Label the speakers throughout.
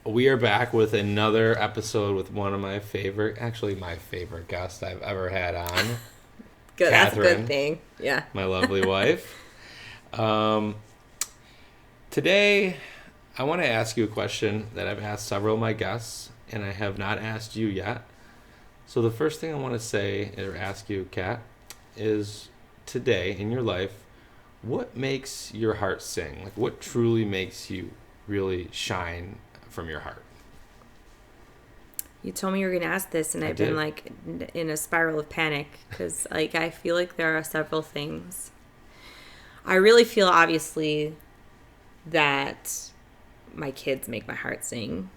Speaker 1: We are back with another episode with one of my favorite guest I've ever had on,
Speaker 2: Good. That's a good
Speaker 1: Kathryn,
Speaker 2: thing. Yeah.
Speaker 1: my lovely wife. Um, Today, I want to ask you a question that I've asked several of my guests, and I have not asked you yet. So the first thing I want to say or ask you, Kat, is today in your life, what makes your heart sing? Like, what truly makes you really shine from your heart?
Speaker 2: You told me you were going to ask this, and I've been like in a spiral of panic because like I feel like there are several things. I really feel obviously that my kids make my heart sing.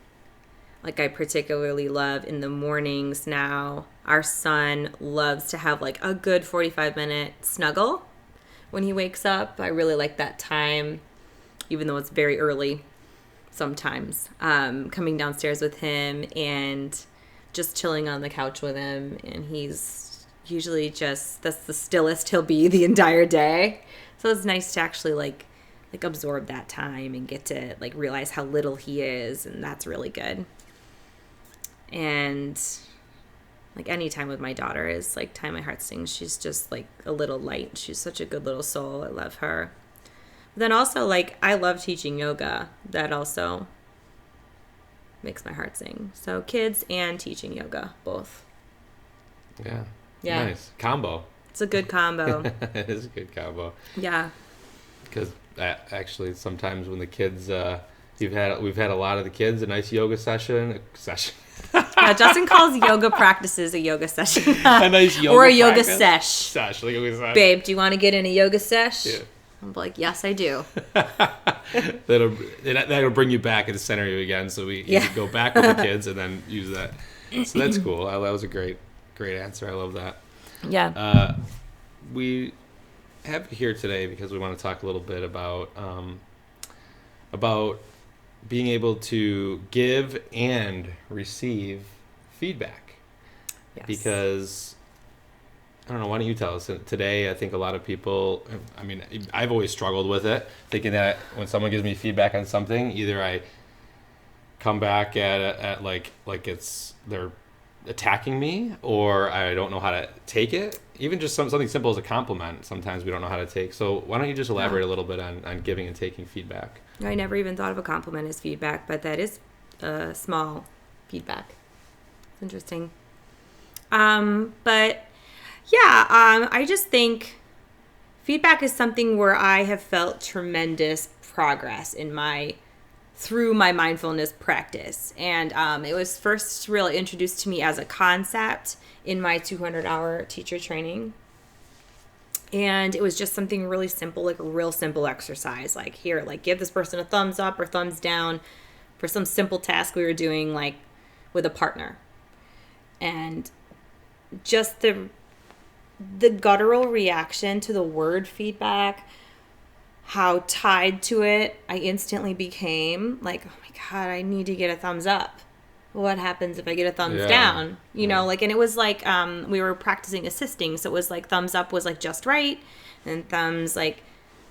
Speaker 2: Like I particularly love in the mornings now. Our son loves to have like a good 45-minute snuggle when he wakes up. I really like that time, even though it's very early sometimes. Coming downstairs with him and just chilling on the couch with him. And he's usually that's the stillest he'll be the entire day. So it's nice to actually like absorb that time and get to like realize how little he is, and that's really good. And like any time with my daughter is like time my heart sings. She's just like a little light. She's such a good little soul. I love her. But then also like I love teaching yoga. That also makes my heart sing. So kids and teaching yoga, both.
Speaker 1: Yeah. Nice combo.
Speaker 2: It's a good combo.
Speaker 1: It is a good combo.
Speaker 2: Yeah.
Speaker 1: Because actually, sometimes when the kids, we've had a lot of the kids a nice yoga session.
Speaker 2: Yeah, Justin calls yoga practices a yoga session.
Speaker 1: A nice yoga
Speaker 2: or a yoga
Speaker 1: practice.
Speaker 2: sesh.
Speaker 1: Like yoga sesh.
Speaker 2: Babe, do you want to get in a yoga sesh?
Speaker 1: Yeah.
Speaker 2: I'm like, yes, I do.
Speaker 1: That'll bring you back into center you again. So we go back with the kids and then use that. So that's cool. That was a great answer. I love that.
Speaker 2: Yeah.
Speaker 1: We have you here today because we want to talk a little bit about being able to give and receive feedback.
Speaker 2: Yes.
Speaker 1: Because I don't know, why don't you tell us today? I think a lot of people, I mean, I've always struggled with it, thinking that when someone gives me feedback on something, either I come back at like they're attacking me, or I don't know how to take it. Even just something simple as a compliment, sometimes we don't know how to take. So why don't you just elaborate a little bit on giving and taking feedback?
Speaker 2: I never even thought of a compliment as feedback, but that is small feedback. It's interesting. But yeah, I just think feedback is something where I have felt tremendous progress through my mindfulness practice. And it was first really introduced to me as a concept in my 200-hour teacher training. And it was just something really simple, like a real simple exercise. Like here, like give this person a thumbs up or thumbs down for some simple task we were doing like with a partner. And just the guttural reaction to the word feedback, how tied to it I instantly became, like, oh my God, I need to get a thumbs up. What happens if I get a thumbs down? You know, like, and it was like, we were practicing assisting. So it was like thumbs up was like just right. And thumbs like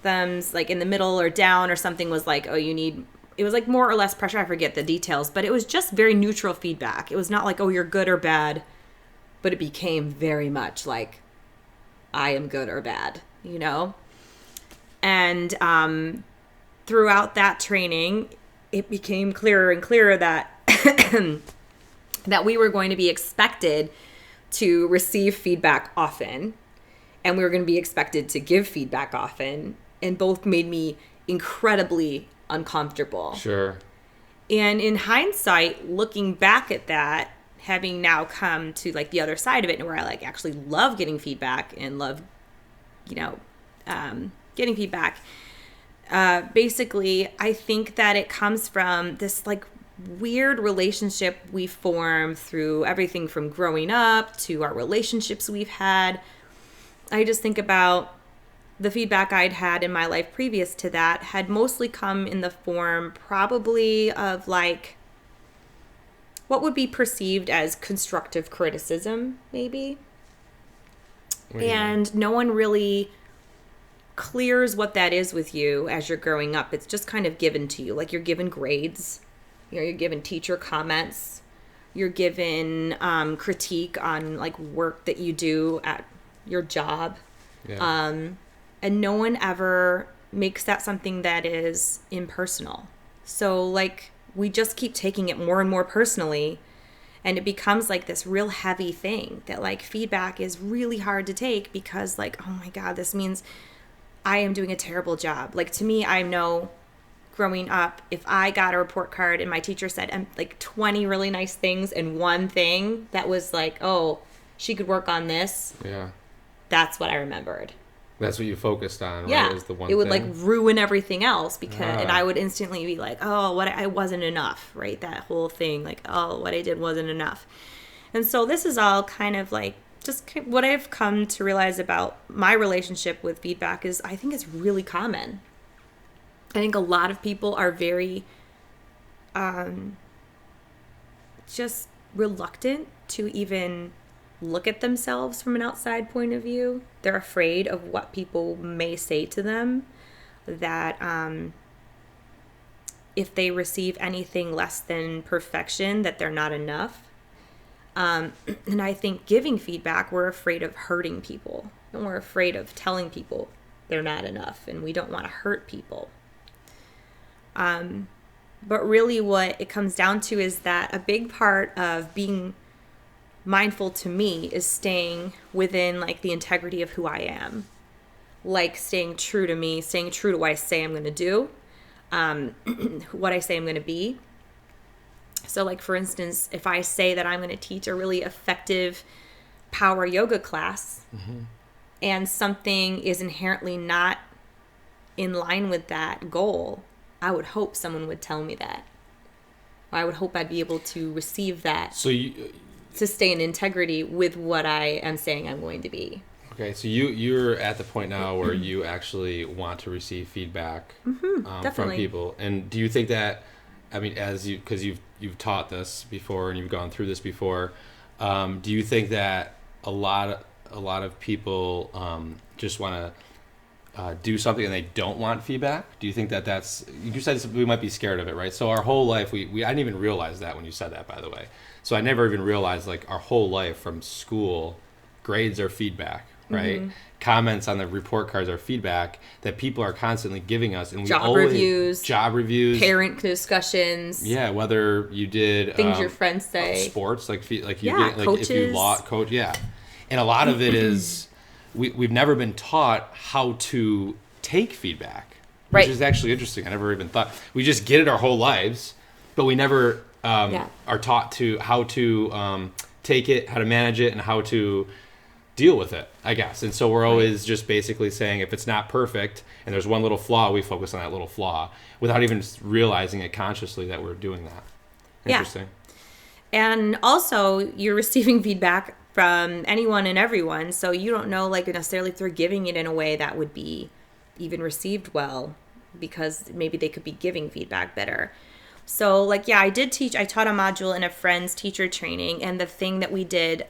Speaker 2: in the middle or down or something was like, oh, it was like more or less pressure. I forget the details, but it was just very neutral feedback. It was not like, oh, you're good or bad, but it became very much like, I am good or bad, you know? And throughout that training, it became clearer and clearer that that we were going to be expected to receive feedback often, and we were going to be expected to give feedback often, and both made me incredibly uncomfortable.
Speaker 1: Sure.
Speaker 2: And in hindsight, looking back at that, having now come to like the other side of it, and where I like actually love getting feedback and love, getting feedback. Basically, I think that it comes from this like weird relationship we form through everything from growing up to our relationships we've had. I just think about the feedback I'd had in my life previous to that had mostly come in the form probably of like what would be perceived as constructive criticism, maybe. And no one really clears what that is with you as you're growing up. It's just kind of given to you. Like you're given grades you're given teacher comments. You're given critique on like work that you do at your job.
Speaker 1: Yeah.
Speaker 2: And no one ever makes that something that is impersonal. So like we just keep taking it more and more personally, and it becomes like this real heavy thing that like feedback is really hard to take because like, oh my God, this means I am doing a terrible job. Like to me, I know growing up, if I got a report card and my teacher said like 20 really nice things and one thing that was like, oh, she could work on this.
Speaker 1: Yeah.
Speaker 2: That's what I remembered.
Speaker 1: That's what you focused on, right?
Speaker 2: Yeah.
Speaker 1: Is the one
Speaker 2: it would
Speaker 1: thing?
Speaker 2: like ruin everything else because, and I would instantly be like, oh, what I wasn't enough, right? That whole thing, like, oh, what I did wasn't enough. And so this is all kind of like just what I've come to realize about my relationship with feedback is I think it's really common. I think a lot of people are very just reluctant to even look at themselves from an outside point of view. They're afraid of what people may say to them, that if they receive anything less than perfection, that they're not enough. And I think giving feedback, we're afraid of hurting people, and we're afraid of telling people they're not enough, and we don't want to hurt people. But really what it comes down to is that a big part of being mindful to me is staying within like the integrity of who I am, like staying true to me, staying true to what I say I'm going to do, what I say I'm going to be. So like, for instance, if I say that I'm going to teach a really effective power yoga class, and something is inherently not in line with that goal, I would hope someone would tell me that. Or I would hope I'd be able to receive that.
Speaker 1: So you...
Speaker 2: to stay in integrity with what I am saying I'm going to be.
Speaker 1: Okay, so you're at the point now where you actually want to receive feedback from people. And do you think that, I mean, because you've taught this before and you've gone through this before, do you think that a lot of people just want to do something and they don't want feedback? Do you think that that's, you said we might be scared of it, right? So our whole life, I didn't even realize that when you said that, by the way. So I never even realized like our whole life from school, grades are feedback, right? Comments on the report cards are feedback that people are constantly giving us. And
Speaker 2: job reviews, parent discussions.
Speaker 1: Yeah, whether you did
Speaker 2: things your friends say,
Speaker 1: sports, like you
Speaker 2: coaches.
Speaker 1: If you coach, yeah. And a lot of it is we've never been taught how to take feedback, which is actually interesting. I never even thought. We just get it our whole lives, but we never are taught to how to take it, how to manage it, and how to deal with it, I guess. And so we're always just basically saying if it's not perfect and there's one little flaw, we focus on that little flaw without even realizing it consciously that we're doing that. Interesting.
Speaker 2: Yeah. And also you're receiving feedback from anyone and everyone, so you don't know like necessarily if they're giving it in a way that would be even received well, because maybe they could be giving feedback better. So like, I taught a module in a friend's teacher training, and the thing that we did,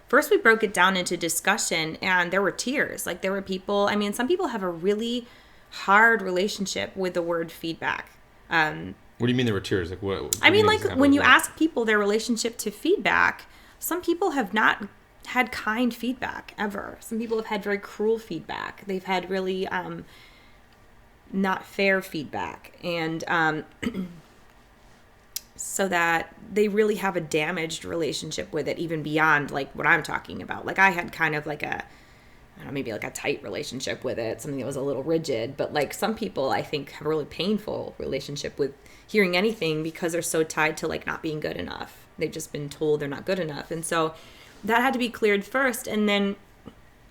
Speaker 2: first we broke it down into discussion, and there were tears. Like there were people, I mean, some people have a really hard relationship with the word feedback.
Speaker 1: What do you mean there were tears? Like what?
Speaker 2: I mean, like when you ask people their relationship to feedback, some people have not had kind feedback ever. Some people have had very cruel feedback. They've had really not fair feedback. And so that they really have a damaged relationship with it, even beyond like what I'm talking about. Like I had kind of like maybe like a tight relationship with it, something that was a little rigid. But like some people I think have a really painful relationship with hearing anything because they're so tied to like not being good enough. They've just been told they're not good enough. And so that had to be cleared first. And then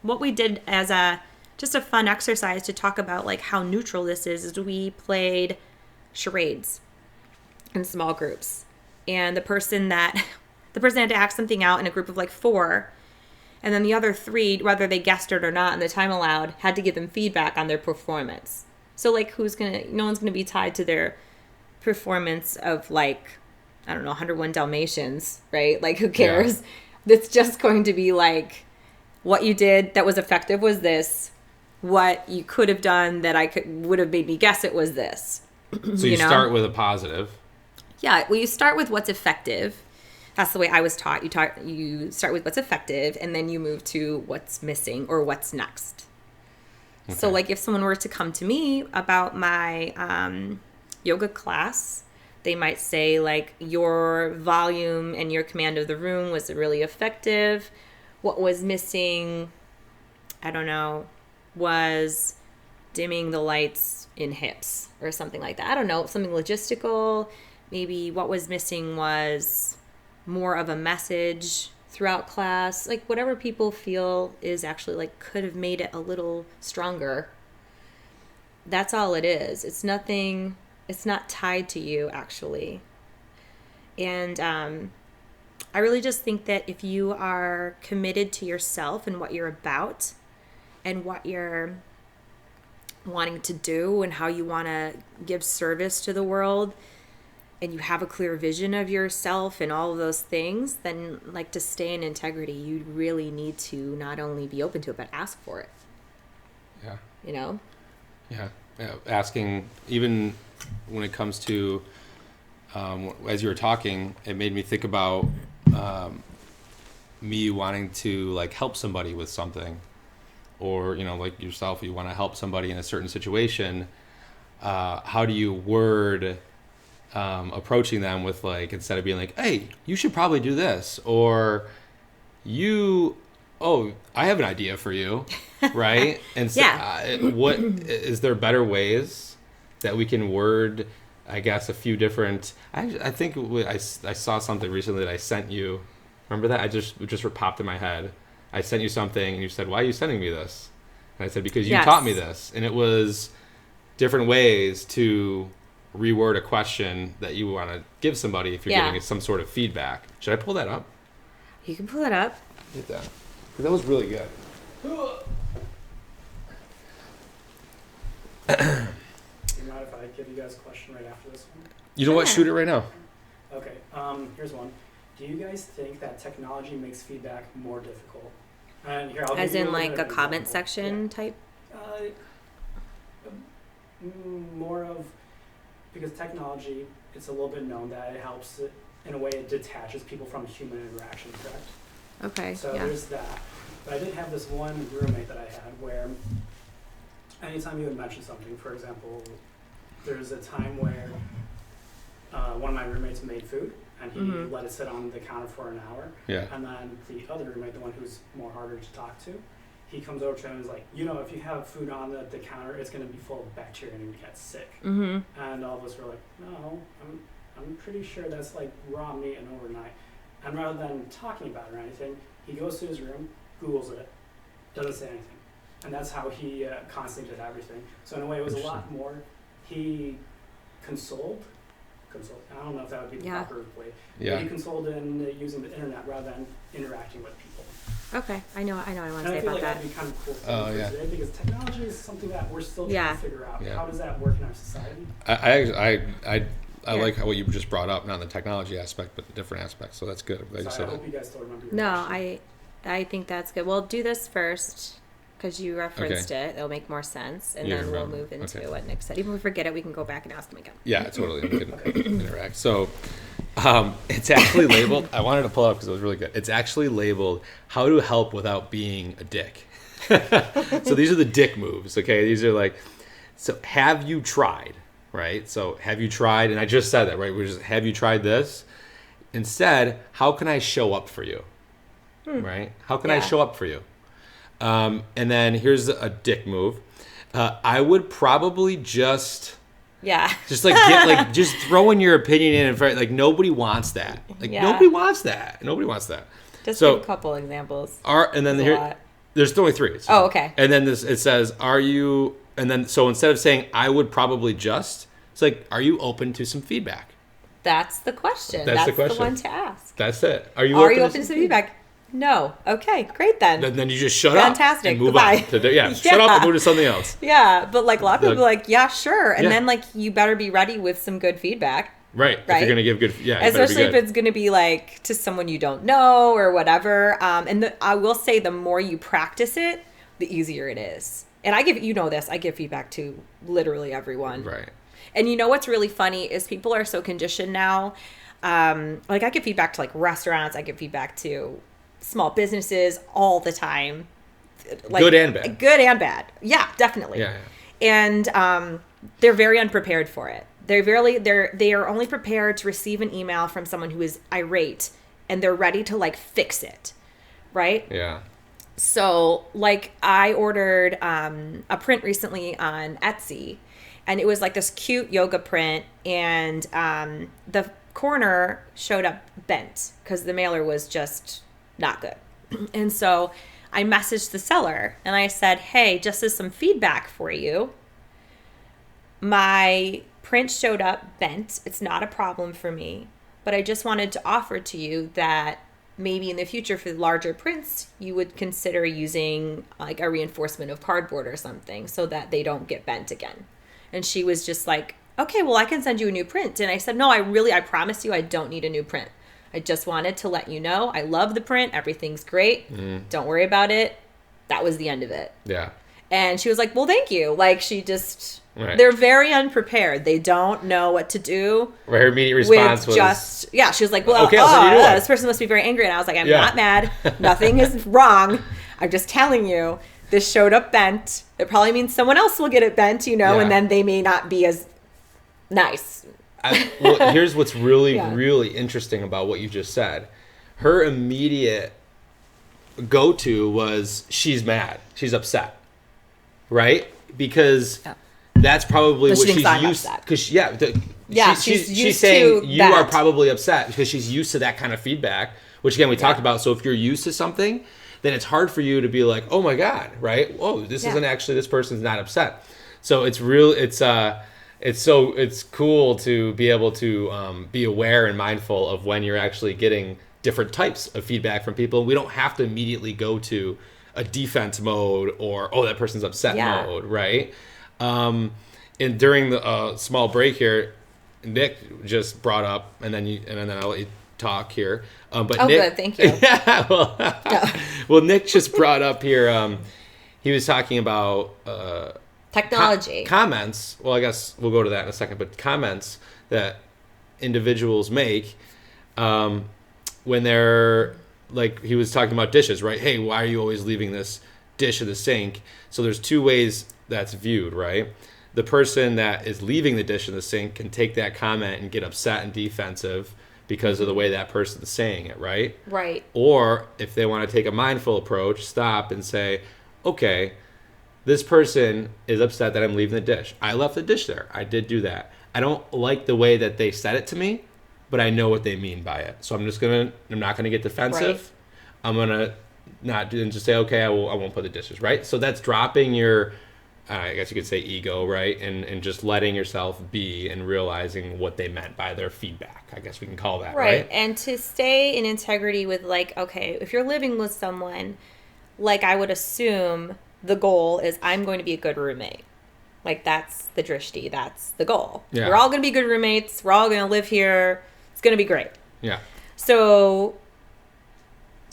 Speaker 2: what we did as just a fun exercise to talk about like how neutral this is we played charades in small groups. And the person had to act something out in a group of like 4. And then the other 3, whether they guessed it or not and the time allowed, had to give them feedback on their performance. So like no one's going to be tied to their performance of like, I don't know, 101 Dalmatians, right? Like, who cares? Yeah. It's just going to be like, what you did that was effective was this. What you could have done that would have made me guess it was this.
Speaker 1: So you start with a positive.
Speaker 2: Yeah, well, you start with what's effective. That's the way I was taught. You start with what's effective, and then you move to what's missing or what's next. Okay. So, like, if someone were to come to me about my yoga class, they might say, like, your volume and your command of the room was really effective. What was missing, I don't know, was dimming the lights in hips or something like that. I don't know, something logistical. Maybe what was missing was more of a message throughout class. Like, whatever people feel is actually, like, could have made it a little stronger. That's all it is. It's nothing, it's not tied to you, actually. And I really just think that if you are committed to yourself and what you're about and what you're wanting to do and how you want to give service to the world, and you have a clear vision of yourself and all of those things, then, like, to stay in integrity, you really need to not only be open to it, but ask for it.
Speaker 1: Yeah.
Speaker 2: You know?
Speaker 1: Yeah. Asking, even when it comes to, as you were talking, it made me think about me wanting to, like, help somebody with something. Or, you know, like yourself, you want to help somebody in a certain situation. How do you word approaching them with, like, instead of being like, hey, you should probably do this, or I have an idea for you, right? And so, what is there better ways that we can word, I guess, a few different, I think I saw something recently that I sent you. Remember that? It just popped in my head. I sent you something and you said, why are you sending me this? And I said, because you taught me this. And it was different ways to reword a question that you want to give somebody if you're giving some sort of feedback. Should I pull that up?
Speaker 2: You can pull it up.
Speaker 1: Get that. That was really good.
Speaker 3: Do you mind if I give you guys a question right after this one?
Speaker 1: You know what? Shoot it right now.
Speaker 3: Okay. Here's one. Do you guys think that technology makes feedback more difficult? And here,
Speaker 2: As in, like, a comment section type?
Speaker 3: More of, because technology, it's a little bit known that it helps, in a way, it detaches people from human interaction, correct?
Speaker 2: Okay,
Speaker 3: So there's that. But I did have this one roommate that I had where anytime you would mention something, for example, there's a time where one of my roommates made food, and he let it sit on the counter for an hour.
Speaker 1: Yeah.
Speaker 3: And then the other roommate, the one who's more harder to talk to, he comes over to him and is like, you know, if you have food on the counter, it's going to be full of bacteria and you get sick.
Speaker 2: Mm-hmm.
Speaker 3: And all of us were like, no, I'm pretty sure that's like raw meat and overnight. And rather than talking about it or anything, he goes to his room, Googles it, doesn't say anything. And that's how he constantly did everything. So in a way, it was a lot more, he consoled. I don't know if that would be the proper way.
Speaker 1: Yeah.
Speaker 3: But he consoled in using the internet rather than interacting with people.
Speaker 2: Okay, I know what I want to say
Speaker 3: And I feel
Speaker 2: about
Speaker 3: like
Speaker 2: that.
Speaker 3: that'd be kind of cool for today, because technology is something that we're still trying to figure out.
Speaker 1: Yeah.
Speaker 3: How does that work in our society?
Speaker 1: I like what you just brought up, not the technology aspect, but the different aspects. So that's good. I'm glad you said
Speaker 3: I
Speaker 1: that.
Speaker 3: hope you guys still remember your
Speaker 2: No,
Speaker 3: question.
Speaker 2: I think that's good. We'll do this first because you referenced it. It'll make more sense, and then we'll move into what Nick said. Even if we forget it, we can go back and ask him again.
Speaker 1: Yeah, totally. We can interact. So it's actually labeled. I wanted to pull it up because it was really good. It's actually labeled "How to Help Without Being a Dick." So these are the dick moves. Okay, these are like. So have you tried? Right. So have you tried? And I just said that. Right. Which is, have you tried this? Instead, how can I show up for you? Right. How can I show up for you? And then here's a dick move. I would probably just like just throw in your opinion in front. Like nobody wants that. Like nobody wants that. Nobody wants that.
Speaker 2: Just give a couple examples.
Speaker 1: And then there's only three.
Speaker 2: Oh, okay.
Speaker 1: And then it says, are you? And then so instead of saying I would probably just, it's like, are you open to some feedback?
Speaker 2: That's the question.
Speaker 1: That's the question.
Speaker 2: The one to ask.
Speaker 1: That's it. Are you
Speaker 2: open to
Speaker 1: some
Speaker 2: feedback? No. Okay, great then.
Speaker 1: Then you just shut up.
Speaker 2: Fantastic.
Speaker 1: And move
Speaker 2: Goodbye.
Speaker 1: on. Shut up and move to something else.
Speaker 2: Yeah, but like a lot of people are like, yeah, sure. And
Speaker 1: Yeah.
Speaker 2: then like you better be ready with some good feedback.
Speaker 1: Right. If you're going to give good,
Speaker 2: especially if it's going to be like to someone you don't know or whatever. And I will say the more you practice it, the easier it is. And I give feedback to literally everyone.
Speaker 1: Right.
Speaker 2: And you know what's really funny is people are so conditioned now. Like I give feedback to like restaurants, I give feedback to small businesses all the time. Like,
Speaker 1: good and bad.
Speaker 2: Good and bad. Yeah, definitely.
Speaker 1: Yeah.
Speaker 2: And they're very unprepared for it. They are only prepared to receive an email from someone who is irate, and they're ready to like fix it, right?
Speaker 1: Yeah.
Speaker 2: So like I ordered a print recently on Etsy, and it was like this cute yoga print, and the corner showed up bent because the mailer was just not good. And so I messaged the seller and I said, hey, just as some feedback for you, my print showed up bent. It's not a problem for me, but I just wanted to offer to you that maybe in the future for larger prints, you would consider using like a reinforcement of cardboard or something so that they don't get bent again. And she was just like, okay, well, I can send you a new print. And I said, no, I promise you I don't need a new print. I just wanted to let you know I love the print. Everything's great. Don't worry about it. That was the end of it.
Speaker 1: Yeah.
Speaker 2: And she was like, well, thank you. Like she just,
Speaker 1: Right.
Speaker 2: they're very unprepared. They don't know what to do.
Speaker 1: Her immediate response was
Speaker 2: she was like, well,
Speaker 1: okay, I'll send you a new one.
Speaker 2: this person must be very angry. And I was like, I'm not mad. Nothing is wrong. I'm just telling you, this showed up bent. It probably means someone else will get it bent, and then they may not be as nice.
Speaker 1: Well, here's what's really, really interesting about what you just said. Her immediate go-to was she's mad. She's upset. Right? Because that's probably what she's used to. Because, she's saying you are probably upset because she's used to that kind of feedback, which, again, we talked about. So if you're used to something, then it's hard for you to be like, oh, my God, right? Whoa, this isn't actually, this person's not upset. So it's real. It's cool to be able to be aware and mindful of when you're actually getting different types of feedback from people. We don't have to immediately go to a defense mode or, oh, that person's upset mode, right? And during the small break here, Nick just brought up, and then I'll let you talk here. But Nick,
Speaker 2: good, thank you.
Speaker 1: Well, Nick just brought up here. He was talking about
Speaker 2: technology
Speaker 1: comments. Well, I guess we'll go to that in a second. But comments that individuals make when they're like, he was talking about dishes, right? Hey, why are you always leaving this dish in the sink? So there's two ways that's viewed, right? The person that is leaving the dish in the sink can take that comment and get upset and defensive because of the way that person's saying it, right?
Speaker 2: Right.
Speaker 1: Or if they want to take a mindful approach, stop and say, okay, this person is upset that I'm leaving the dish. I left the dish there. I did do that. I don't like the way that they said it to me, but I know what they mean by it. So I'm not going to get defensive. Right. I'm going to not do and just say, okay, I won't put the dishes, right? So that's dropping your, I guess you could say ego, right? And just letting yourself be and realizing what they meant by their feedback. I guess we can call that, right?
Speaker 2: And to stay in integrity with like, okay, if you're living with someone, like I would assume the goal is I'm going to be a good roommate. Like that's the drishti. That's the goal. Yeah. We're all going to be good roommates. We're all going to live here. It's going to be great.
Speaker 1: Yeah.
Speaker 2: So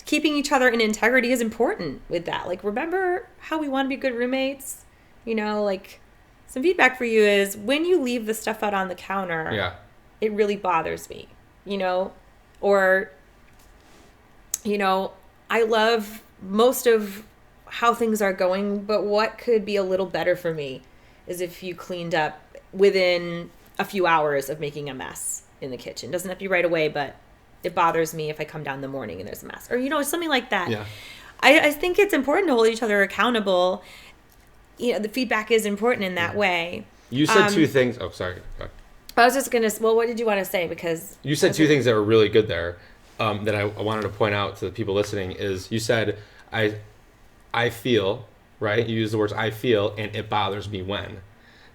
Speaker 2: keeping each other in integrity is important with that. Like, remember how we want to be good roommates? Like some feedback for you is when you leave the stuff out on the counter, it really bothers me, or, I love most of how things are going, but what could be a little better for me is if you cleaned up within a few hours of making a mess in the kitchen. Doesn't have to be right away, but it bothers me if I come down in the morning and there's a mess, or something like that.
Speaker 1: Yeah.
Speaker 2: I think it's important to hold each other accountable. The feedback is important in that way.
Speaker 1: You said two things. Oh, sorry.
Speaker 2: I was just gonna. Well, what did you want to say? Because
Speaker 1: you said two things that were really good there that I wanted to point out to the people listening. Is you said I feel, right? You use the words I feel, and it bothers me when.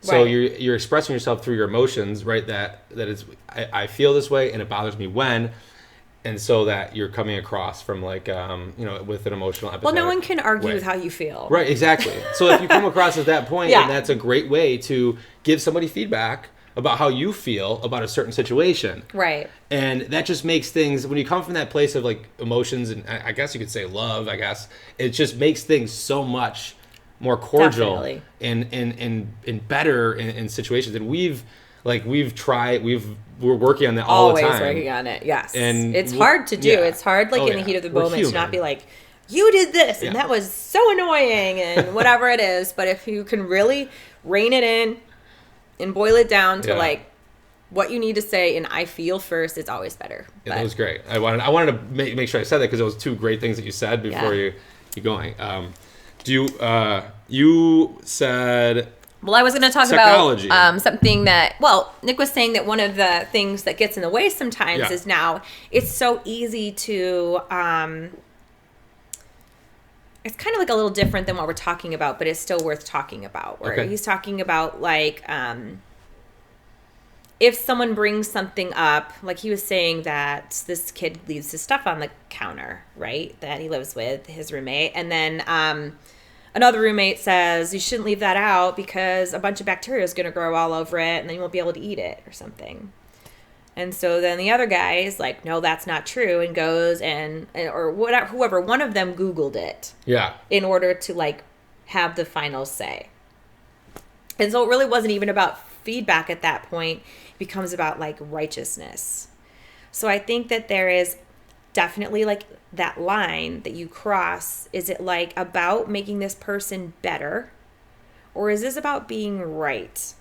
Speaker 1: So you're expressing yourself through your emotions, right? That is, I feel this way, and it bothers me when, and so that you're coming across from like, with an emotional empathetic.
Speaker 2: Well, no one can argue with how you feel.
Speaker 1: Right, exactly. So if you come across at that point, then that's a great way to give somebody feedback about how you feel about a certain situation.
Speaker 2: Right.
Speaker 1: And that just makes things, when you come from that place of like emotions, and I guess you could say love, it just makes things so much more cordial and better in situations. And Like we're working on that all the
Speaker 2: Always
Speaker 1: time.
Speaker 2: working on it. Yes.
Speaker 1: And
Speaker 2: it's hard to do.
Speaker 1: yeah.
Speaker 2: It's hard, like,
Speaker 1: Oh,
Speaker 2: in the
Speaker 1: yeah.
Speaker 2: heat of the
Speaker 1: We're
Speaker 2: moment to
Speaker 1: human.
Speaker 2: not be like, you did this, and
Speaker 1: Yeah.
Speaker 2: that was so annoying, and whatever it is. But if you can really rein it in and boil it down to,
Speaker 1: Yeah.
Speaker 2: like, what you need to say, and I feel first, it's always better.
Speaker 1: Yeah, that was great. I wanted to make sure I said that because it was two great things that you said before you going. You said...
Speaker 2: Well, I was going to talk
Speaker 1: Technology.
Speaker 2: about something that, well, Nick was saying that one of the things that gets in the way sometimes
Speaker 1: Yeah.
Speaker 2: is now it's so easy to, it's kind of like a little different than what we're talking about, but it's still worth talking about. Where
Speaker 1: Okay.
Speaker 2: he's talking about, like, if someone brings something up, like he was saying that this kid leaves his stuff on the counter, right, that he lives with, his roommate, and then another roommate says you shouldn't leave that out because a bunch of bacteria is going to grow all over it and then you won't be able to eat it or something. And so then the other guy is like, no, that's not true, and goes or whatever, whoever, one of them Googled it.
Speaker 1: Yeah.
Speaker 2: In order to, like, have the final say. And so it really wasn't even about feedback at that point. It becomes about, like, righteousness. So I think that there is definitely, like, that line that you cross. Is it, like, about making this person better? Or is this about being right?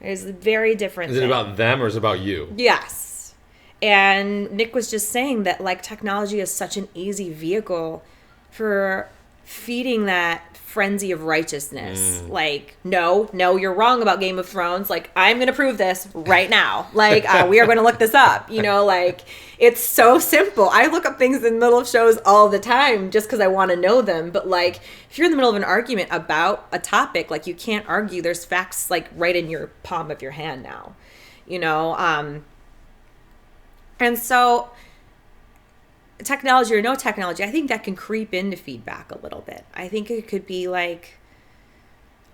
Speaker 2: It's a very different
Speaker 1: Is it
Speaker 2: thing.
Speaker 1: about them or is it about you?
Speaker 2: Yes. And Nick was just saying that, like, technology is such an easy vehicle for feeding that frenzy of righteousness. Like, no, you're wrong about Game of Thrones. Like, I'm going to prove this right now. Like, we are going to look this up. You know, like, it's so simple. I look up things in the middle of shows all the time just because I want to know them. But, like, if you're in the middle of an argument about a topic, like, you can't argue. There's facts, like, right in your palm of your hand now. You know, and so technology or no technology, I think that can creep into feedback a little bit. I think it could be like,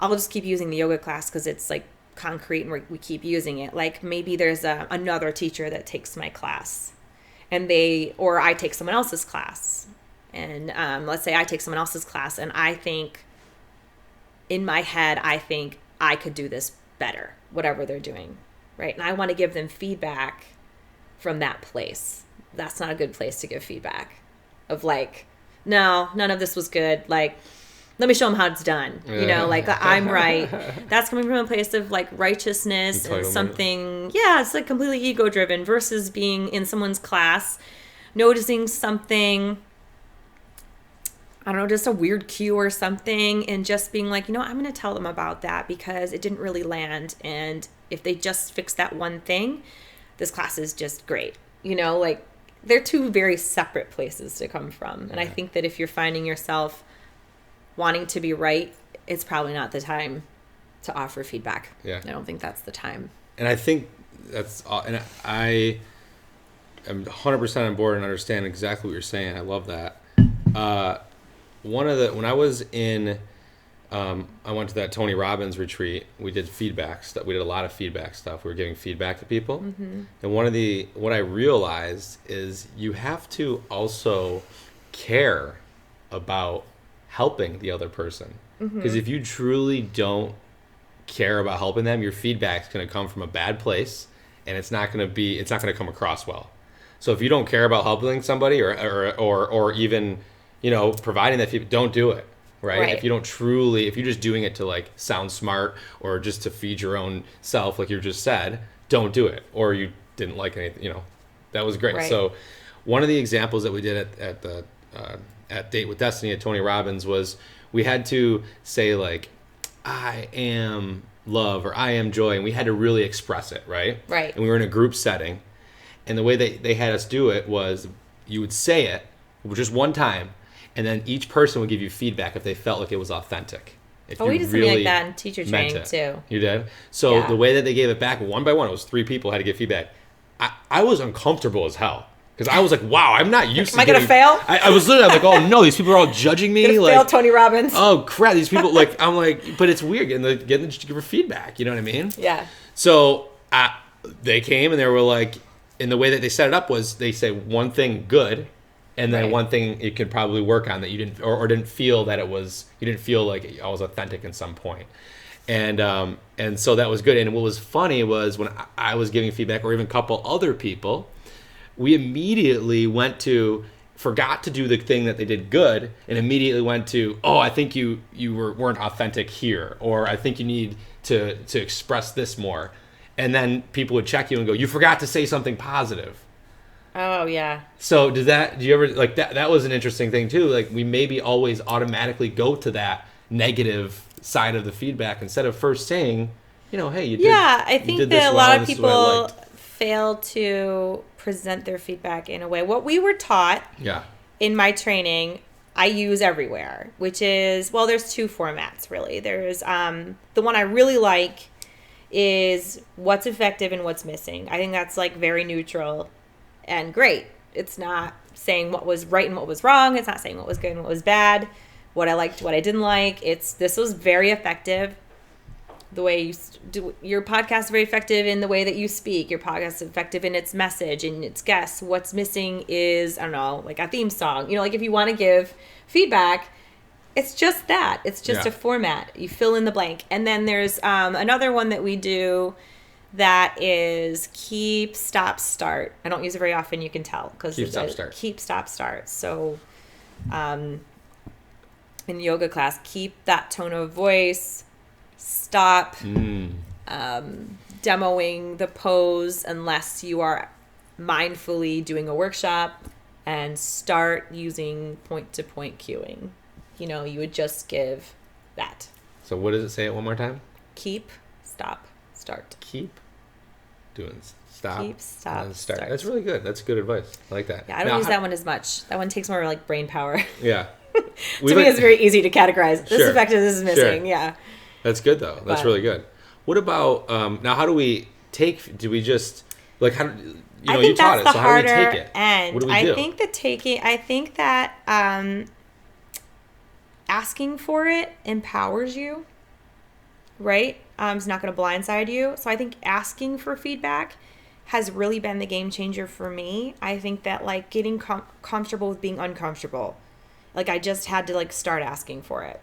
Speaker 2: I'll just keep using the yoga class because it's like concrete and we keep using it. Like maybe there's another teacher that takes my class or I take someone else's class. And let's say I take someone else's class and I think in my head, I think I could do this better, whatever they're doing. Right. And I want to give them feedback from that place. That's not a good place to give feedback of like, no, none of this was good. Like, let me show them how it's done. You know, like I'm right. That's coming from a place of like righteousness and something. Yeah, it's like completely ego driven versus being in someone's class, noticing something, I don't know, just a weird cue or something, and just being like, you know, I'm going to tell them about that because it didn't really land. And if they just fix that one thing, this class is just great. You know, like, they're two very separate places to come from. And I think that if you're finding yourself wanting to be right, it's probably not the time to offer feedback.
Speaker 1: Yeah. I
Speaker 2: don't think that's the time.
Speaker 1: And I think and I am 100% on board and understand exactly what you're saying. I love that. When I was in, I went to that Tony Robbins retreat. We did feedback stuff. We did a lot of feedback stuff. We were giving feedback to people. Mm-hmm. And what I realized is you have to also care about helping the other person. Because if you truly don't care about helping them, your feedback's going to come from a bad place, and it's not going to come across well. So if you don't care about helping somebody or even, you know, providing that feedback, don't do it. Right? If you're just doing it to like sound smart or just to feed your own self, like you just said, don't do it. Or you didn't like anything, you know, that was great. Right. So one of the examples that we did at Date with Destiny at Tony Robbins was we had to say like, I am love or I am joy. And we had to really express it. Right. And we were in a group setting. And the way they had us do it was you would say it just one time. And then each person would give you feedback if they felt like it was authentic.
Speaker 2: We did something like that in teacher training too.
Speaker 1: You did? So the way that they gave it back, one by one, it was 3 people had to give feedback. I was uncomfortable as hell. Because I was like, wow, I'm not used to
Speaker 2: Am I going to fail?
Speaker 1: I was literally like, oh no, these people are all judging me.
Speaker 2: Like, fail Tony Robbins.
Speaker 1: Oh crap, these people, like, I'm like, but it's weird getting them to give her feedback. You know what I mean?
Speaker 2: Yeah.
Speaker 1: So they came and they were like, and the way that they set it up was they say one thing good, and then one thing you could probably work on that you didn't, or didn't feel that you didn't feel like I was authentic at some point. And so that was good. And what was funny was when I was giving feedback, or even a couple other people, we immediately forgot to do the thing that they did good, and immediately went to, oh, I think you weren't authentic here, or I think you need to express this more. And then people would check you and go, you forgot to say something positive.
Speaker 2: Oh, yeah.
Speaker 1: So do you ever, like, that was an interesting thing too. Like, we maybe always automatically go to that negative side of the feedback instead of first saying, hey, you did.
Speaker 2: Yeah, I think that a lot of people
Speaker 1: liked.
Speaker 2: fail to present their feedback in a way. What we were taught in my training, I use everywhere, which is, well, there's two formats, really. There's the one I really like is what's effective and what's missing. I think that's like very neutral and great. It's not saying what was right and what was wrong. It's not saying what was good and what was bad, what I liked, what I didn't like. This was very effective. The way you do your podcast is very effective in the way that you speak. Your podcast is effective in its message and its guests. What's missing is, I don't know, like a theme song. Like if you want to give feedback, it's just that. It's just a format. You fill in the blank. And then there's another one that we do that is keep, stop, start. I don't use it very often, you can tell.
Speaker 1: Keep, stop, start.
Speaker 2: Keep, stop, start. So in yoga class, keep that tone of voice, stop demoing the pose unless you are mindfully doing a workshop, and start using point-to-point cueing. You would just give that.
Speaker 1: So what does it say it one more time?
Speaker 2: Keep, stop, start.
Speaker 1: Keep doing stop.
Speaker 2: Keep, stop,
Speaker 1: and start.
Speaker 2: start.
Speaker 1: That's really good. That's good advice. I like that.
Speaker 2: Yeah, I don't use that one as much. That one takes more like brain power.
Speaker 1: Yeah.
Speaker 2: To me, it's very easy to categorize. This is effective, this is missing.
Speaker 1: Sure.
Speaker 2: Yeah.
Speaker 1: That's good, though. That's really good. What about, now how do we do we just, like, how do,
Speaker 2: I think
Speaker 1: you taught
Speaker 2: that's
Speaker 1: it,
Speaker 2: the
Speaker 1: so how do we
Speaker 2: harder
Speaker 1: take it?
Speaker 2: end.
Speaker 1: What do we do?
Speaker 2: I think that asking for it empowers you, right? It's not going to blindside you. So I think asking for feedback has really been the game changer for me. I think that, like, getting comfortable with being uncomfortable. Like, I just had to, like, start asking for it.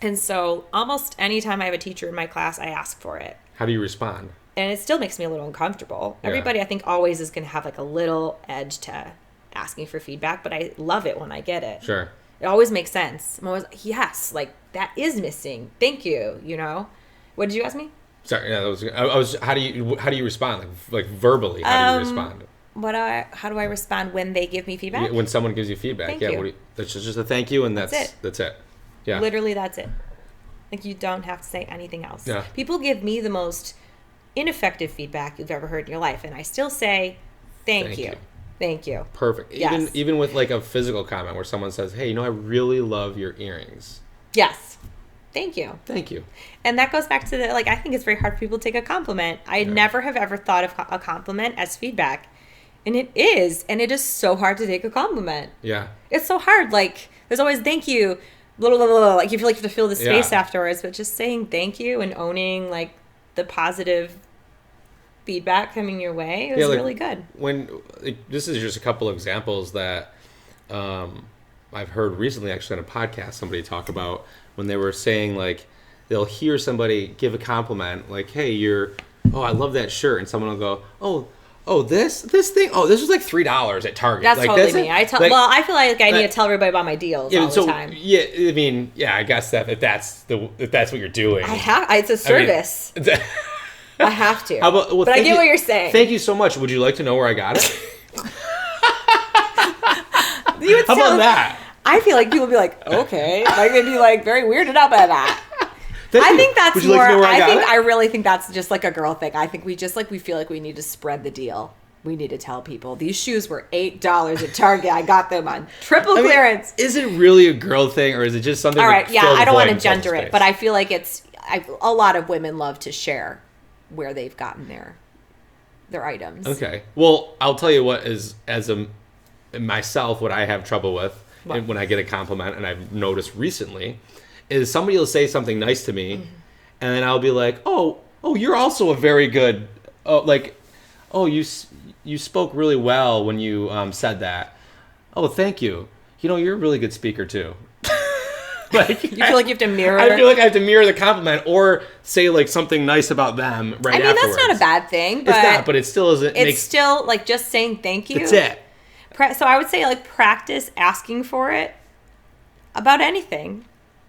Speaker 2: And so almost anytime I have a teacher in my class, I ask for it.
Speaker 1: How do you respond?
Speaker 2: And it still makes me a little uncomfortable.
Speaker 1: Yeah.
Speaker 2: Everybody, I think, always is going to have, like, a little edge to asking for feedback, but I love it when I get it.
Speaker 1: Sure.
Speaker 2: It always makes sense. I'm always, yes, like, that is missing. Thank you, What did you ask me?
Speaker 1: Sorry, yeah, I was. How do you respond? Like verbally, how do you respond?
Speaker 2: How do I respond when they give me feedback?
Speaker 1: When someone gives you feedback,
Speaker 2: Thank you.
Speaker 1: That's just a thank you, and that's it. Yeah.
Speaker 2: Literally, that's it. Like, you don't have to say anything else.
Speaker 1: Yeah.
Speaker 2: People give me the most ineffective feedback you've ever heard in your life, and I still say thank you. Thank you.
Speaker 1: Perfect.
Speaker 2: Yes.
Speaker 1: Even with, like, a physical comment where someone says, "Hey, I really love your earrings."
Speaker 2: Yes. Thank you.
Speaker 1: Thank you.
Speaker 2: And that goes back to the, like, I think it's very hard for people to take a compliment. I never have ever thought of a compliment as feedback. And it is. And it is so hard to take a compliment.
Speaker 1: Yeah.
Speaker 2: It's so hard. Like, there's always thank you. Blah, blah, blah, blah. Like, you feel like you have to fill the space afterwards. But just saying thank you and owning, like, the positive feedback coming your way is really good.
Speaker 1: This is just a couple of examples that I've heard recently, actually, on a podcast, somebody talk about when they were saying, like, they'll hear somebody give a compliment, like, "Hey, I love that shirt," and someone will go, "Oh, this thing. Oh, this was like $3 at Target."
Speaker 2: That's
Speaker 1: like,
Speaker 2: totally me. I feel like I need to tell everybody about my deals all the time.
Speaker 1: Yeah, I mean, I guess that if that's what you're doing,
Speaker 2: it's a service. I have to. But I get what you're saying.
Speaker 1: Thank you so much. Would you like to know where I got it?
Speaker 2: How
Speaker 1: about that?
Speaker 2: I feel like people would be like, okay. Like, they'd be like very weirded out by that. I think that's more. I really think that's just like a girl thing. I think we feel like we need to spread the deal. We need to tell people these shoes were $8 at Target. I got them on triple clearance.
Speaker 1: Is it really a girl thing, or is it just something?
Speaker 2: All right, I don't want to gender it, but I feel like a lot of women love to share where they've gotten their items.
Speaker 1: Okay. Well, I'll tell you what is myself what I have trouble with when I get a compliment, and I've noticed recently, is somebody will say something nice to me, and then I'll be like, oh, you're also a very good, you spoke really well when you said that. Oh, thank you. You're a really good speaker too. Like,
Speaker 2: You feel like you have to mirror.
Speaker 1: I feel like I have to mirror the compliment or say like something nice about them right
Speaker 2: I mean,
Speaker 1: afterwards.
Speaker 2: that's not a bad thing, but
Speaker 1: It's not, but it still isn't.
Speaker 2: it's still like just saying thank you.
Speaker 1: That's it.
Speaker 2: So I would say like practice asking for it about anything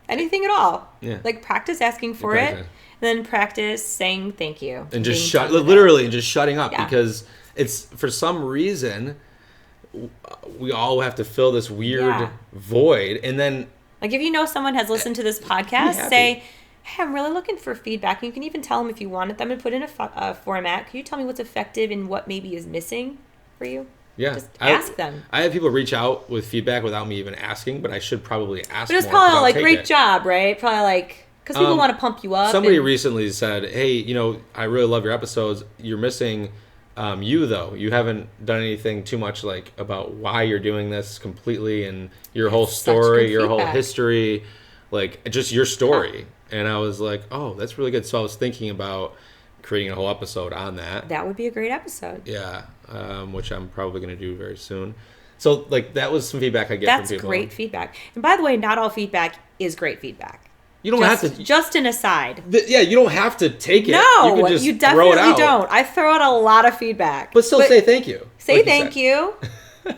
Speaker 2: at all.
Speaker 1: Yeah.
Speaker 2: Like practice asking for it, and then practice saying thank you.
Speaker 1: And just
Speaker 2: being done with
Speaker 1: literally, and just shutting up
Speaker 2: Yeah.
Speaker 1: because it's for some reason we all have to fill this weird
Speaker 2: Yeah.
Speaker 1: void, and then
Speaker 2: Like if you know someone has listened to this podcast, say, hey, I'm really looking for feedback. And you can even tell them if you wanted them to put in a format. Can you tell me what's effective and what maybe is missing for you?
Speaker 1: yeah,
Speaker 2: Just ask them.
Speaker 1: I have people reach out with feedback without me even asking, but I should probably ask.
Speaker 2: But it's
Speaker 1: more,
Speaker 2: probably
Speaker 1: 'cause I'll
Speaker 2: like,
Speaker 1: take
Speaker 2: great
Speaker 1: it.
Speaker 2: job, right? Probably like, because people want to pump you up.
Speaker 1: Somebody
Speaker 2: and-
Speaker 1: recently said, hey, you know, I really love your episodes. You're missing you, though. You haven't done anything too much like about why you're doing this completely and your whole
Speaker 2: Such
Speaker 1: story,
Speaker 2: good
Speaker 1: your whole
Speaker 2: feedback.
Speaker 1: history, like just your story. And I was like, oh, that's really good. So I was thinking about creating a whole episode on that.
Speaker 2: That would be a great episode.
Speaker 1: Yeah, which I'm probably going to do very soon. So, like, that was some feedback I get
Speaker 2: That's
Speaker 1: from people.
Speaker 2: great feedback. And by the way, not all feedback is great feedback.
Speaker 1: You don't have to.
Speaker 2: Just an aside.
Speaker 1: Yeah, you don't have to take it.
Speaker 2: No,
Speaker 1: you can just
Speaker 2: you
Speaker 1: throw it
Speaker 2: definitely
Speaker 1: out.
Speaker 2: don't. I throw out a lot of feedback.
Speaker 1: But still say thank you.
Speaker 2: Say
Speaker 1: like
Speaker 2: thank
Speaker 1: said.
Speaker 2: you.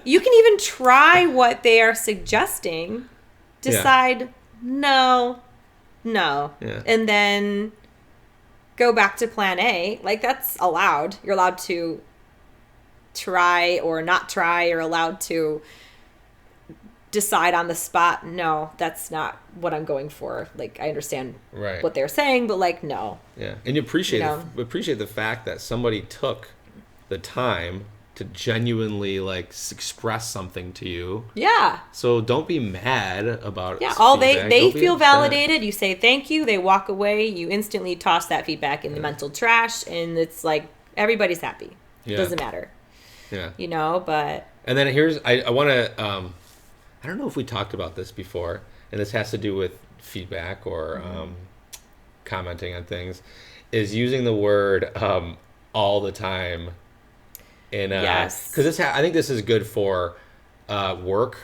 Speaker 2: You can even try what they are suggesting. Decide no,
Speaker 1: Yeah.
Speaker 2: and then go back to plan A. Like that's allowed. You're allowed to try or not try. You're allowed to decide on the spot. No, that's not what I'm going for. Like I understand
Speaker 1: Right.
Speaker 2: what they're saying, but like no.
Speaker 1: Yeah, and you appreciate
Speaker 2: You know?
Speaker 1: appreciate the fact that somebody took the time to genuinely like express something to you.
Speaker 2: Yeah.
Speaker 1: So don't be mad about
Speaker 2: Yeah, all
Speaker 1: feedback.
Speaker 2: they
Speaker 1: Don't be
Speaker 2: feel
Speaker 1: upset.
Speaker 2: validated. You say thank you. They walk away. You instantly toss that feedback in the mental trash, and it's like everybody's happy.
Speaker 1: Yeah.
Speaker 2: It doesn't matter,
Speaker 1: Yeah,
Speaker 2: you know. But
Speaker 1: and then here's I want to I don't know if we talked about this before, and this has to do with feedback or commenting on things, is using the word all the time. And
Speaker 2: Yes.
Speaker 1: because I think this is good for work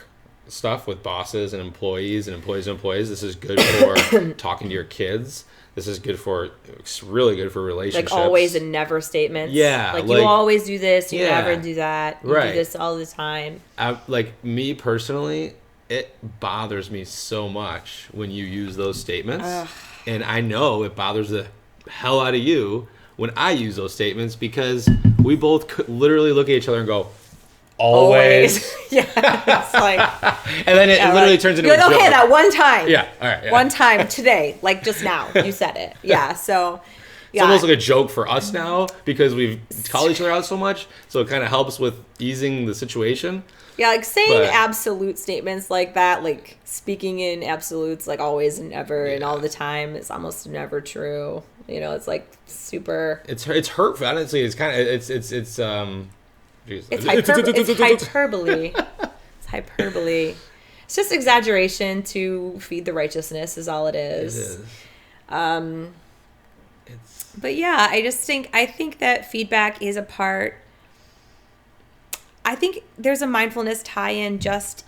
Speaker 1: stuff with bosses and employees and employees. This is good for talking to your kids. This is good for it's really good for relationships.
Speaker 2: like always and never statements.
Speaker 1: Yeah,
Speaker 2: like
Speaker 1: like-
Speaker 2: you always do this. You
Speaker 1: Yeah.
Speaker 2: never do that. You
Speaker 1: Right.
Speaker 2: do this all the time.
Speaker 1: Like me personally, it bothers me so much when you use those statements, and I know it bothers the hell out of you when I use those statements because we both could literally look at each other and go, always.
Speaker 2: Yeah. It's like
Speaker 1: And then it
Speaker 2: yeah,
Speaker 1: literally
Speaker 2: like-
Speaker 1: turns into
Speaker 2: you're
Speaker 1: a
Speaker 2: like,
Speaker 1: joke.
Speaker 2: okay, that one time.
Speaker 1: Yeah, all right. Yeah.
Speaker 2: One time today, like just now, you said it. Yeah. So.
Speaker 1: It's almost like a joke for us now because we've called each other out so much. So it kind of helps with easing the situation.
Speaker 2: Yeah, like saying
Speaker 1: But-
Speaker 2: absolute statements like that, like speaking in absolutes, like always and ever and all
Speaker 1: Yeah.
Speaker 2: the time, is almost never true. You know, it's like super.
Speaker 1: It's hurtful. Honestly, it's kind of it's
Speaker 2: It's hyperbole. It's hyperbole. It's just exaggeration to feed the righteousness, is all it
Speaker 1: It
Speaker 2: is.
Speaker 1: is.
Speaker 2: Um,
Speaker 1: It's
Speaker 2: but yeah, I think that feedback is a part. I think there's a mindfulness tie-in just